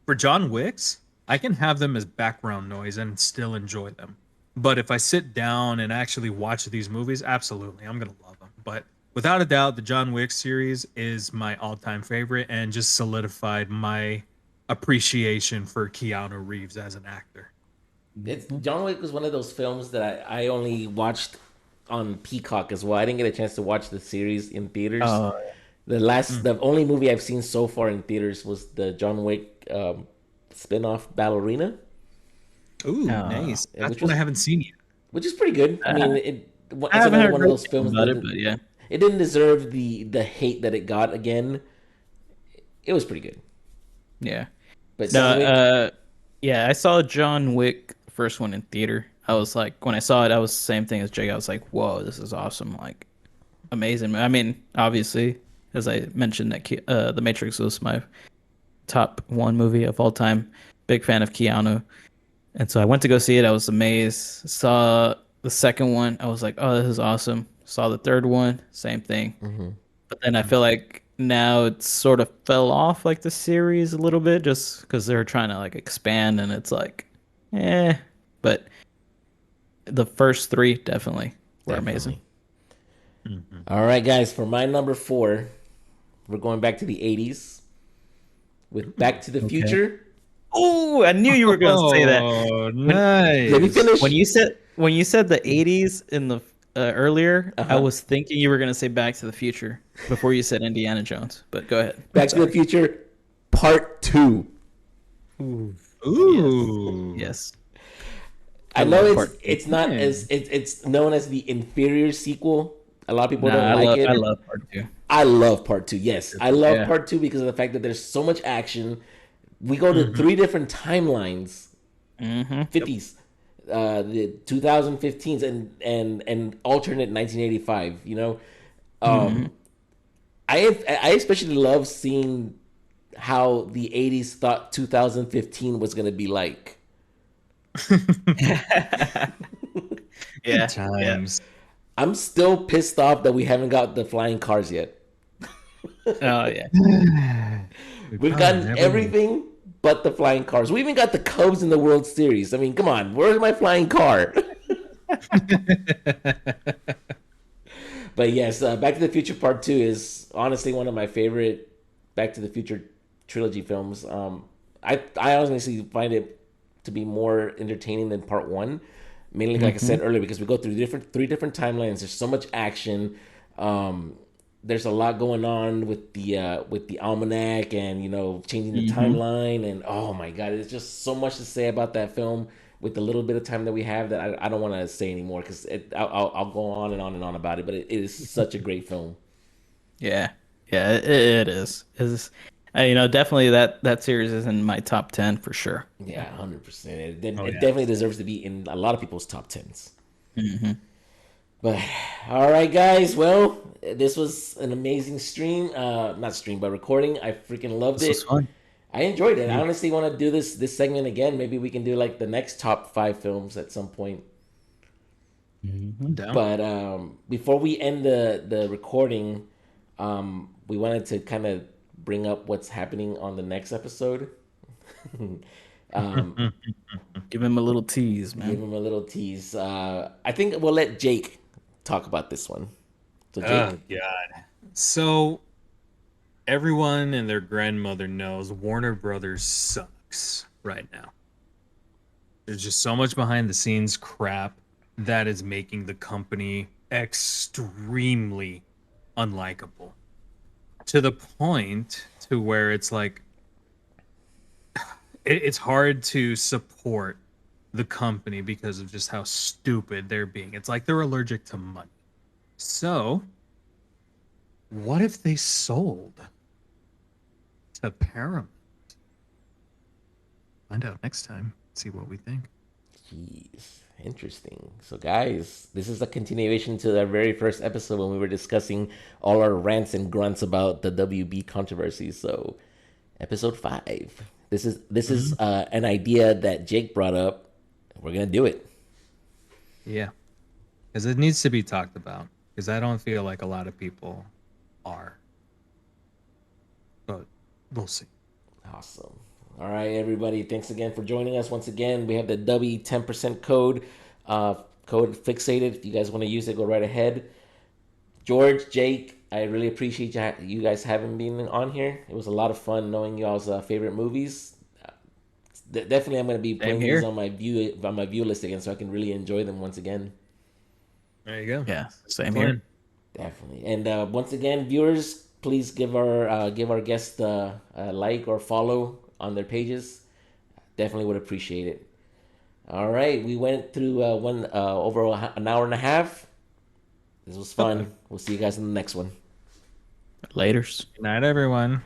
for John Wicks, I can have them as background noise and still enjoy them. But if I sit down and actually watch these movies, absolutely, I'm gonna love them. But without a doubt, the John Wick series is my all-time favorite and just solidified my appreciation for Keanu Reeves as an actor. It's John Wick was one of those films that I only watched on Peacock as well. I didn't get a chance to watch the series in theaters. Oh, The only movie I've seen so far in theaters was the John Wick spin-off Ballerina, Ooh, oh. nice. yeah, That's one I haven't seen yet. which is pretty good. I mean, I it's haven't another heard one of great those things films about that it, but yeah. it didn't deserve the hate that it got. Again, it was pretty good. Yeah. But No, John Wick, yeah, I saw John Wick first one in theater. I was like, when I saw it, I was the same thing as Jake. I was like, whoa, this is awesome, like amazing. I mean, obviously, as I mentioned, that The Matrix was my top one movie of all time. Big fan of Keanu, and so I went to go see it. I was amazed. Saw the second one, I was like, oh, this is awesome. Saw the third one, same thing. But then I feel like now it's sort of fell off like the series a little bit just because they're trying to like expand and it's like, eh. But the first three definitely were amazing. definitely. All right, guys, for my number four, we're going back to the '80s with Back to the Okay. Future. Oh, I knew you were gonna say that. Oh, When Let me nice. finish. when you said the '80s in the earlier, I Uh-huh. was thinking you were gonna say Back to the Future before you said Indiana Jones. But go ahead. Back to the Future Part Two. Ooh. Yes. I I know love Part it's not Yeah. as it's known as the inferior sequel. A lot of people Nah, don't like it. I love Part Two. I love Part Two. Yes, I love Yeah. Part Two because of the fact that there's so much action. We go to three different timelines: Mm-hmm. 50s, the 2015s, and alternate 1985. Mm-hmm. Um, I especially love seeing how the 80s thought 2015 was gonna be like. Yeah. Times. I'm still pissed off that we haven't got the flying cars yet. Oh yeah. We've gotten everything but the flying cars. We even got the Cubs in the World Series. I mean, come on, where's my flying car? But yes, Back to the Future Part Two is honestly one of my favorite Back to the Future trilogy films. I honestly find it to be more entertaining than Part One, mainly like I said earlier because we go through three different timelines. There's so much action. There's a lot going on with the almanac and changing the timeline, and oh my god, there's just so much to say about that film with the little bit of time that we have that I don't want to say anymore because I'll go on and on and on about it, but it is such a great film. Yeah. Yeah. It is. Is definitely that series is in my top 10 for sure. Yeah, 100%. Oh, It yeah. definitely deserves to be in a lot of people's top tens. But all right, guys. Well, this was an amazing stream. Not stream, but recording. I freaking loved This it. was fun. I enjoyed it. I honestly want to do this segment again. Maybe we can do like the next top five films at some point. Down. But before we end the recording, we wanted to kind of bring up what's happening on the next episode. Give him a little tease, Give man. him a little tease. I think we'll let Jake talk about this one. So Jake, Oh god. So everyone and their grandmother knows Warner Brothers sucks right now. There's just so much behind the scenes crap that is making the company extremely unlikable. To the point to where it's like it's hard to support the company because of just how stupid they're being. It's like they're allergic to money. So, what if they sold to Paramount. Find out next time. See what we think. Jeez, interesting. So, guys, this is a continuation to our very first episode when we were discussing all our rants and grunts about the WB controversy. So, episode 5. This is an idea that Jake brought up. We're gonna do it. Yeah, because it needs to be talked about. Because I don't feel like a lot of people are. But we'll see. Awesome. All right, everybody. Thanks again for joining us. Once again, we have the W10% code. Code fixated. If you guys want to use it, go right ahead. George, Jake, I really appreciate you guys having been on here. It was a lot of fun knowing y'all's favorite movies. Definitely, I'm going to be putting these on my view list again, so I can really enjoy them once again. There you go. Yeah, same here. Definitely. And once again, viewers, please give our guests a like or follow on their pages. Definitely would appreciate it. All right, we went through over an hour and a half. This was fun. We'll see you guys in the next one. Laters. Good night, everyone.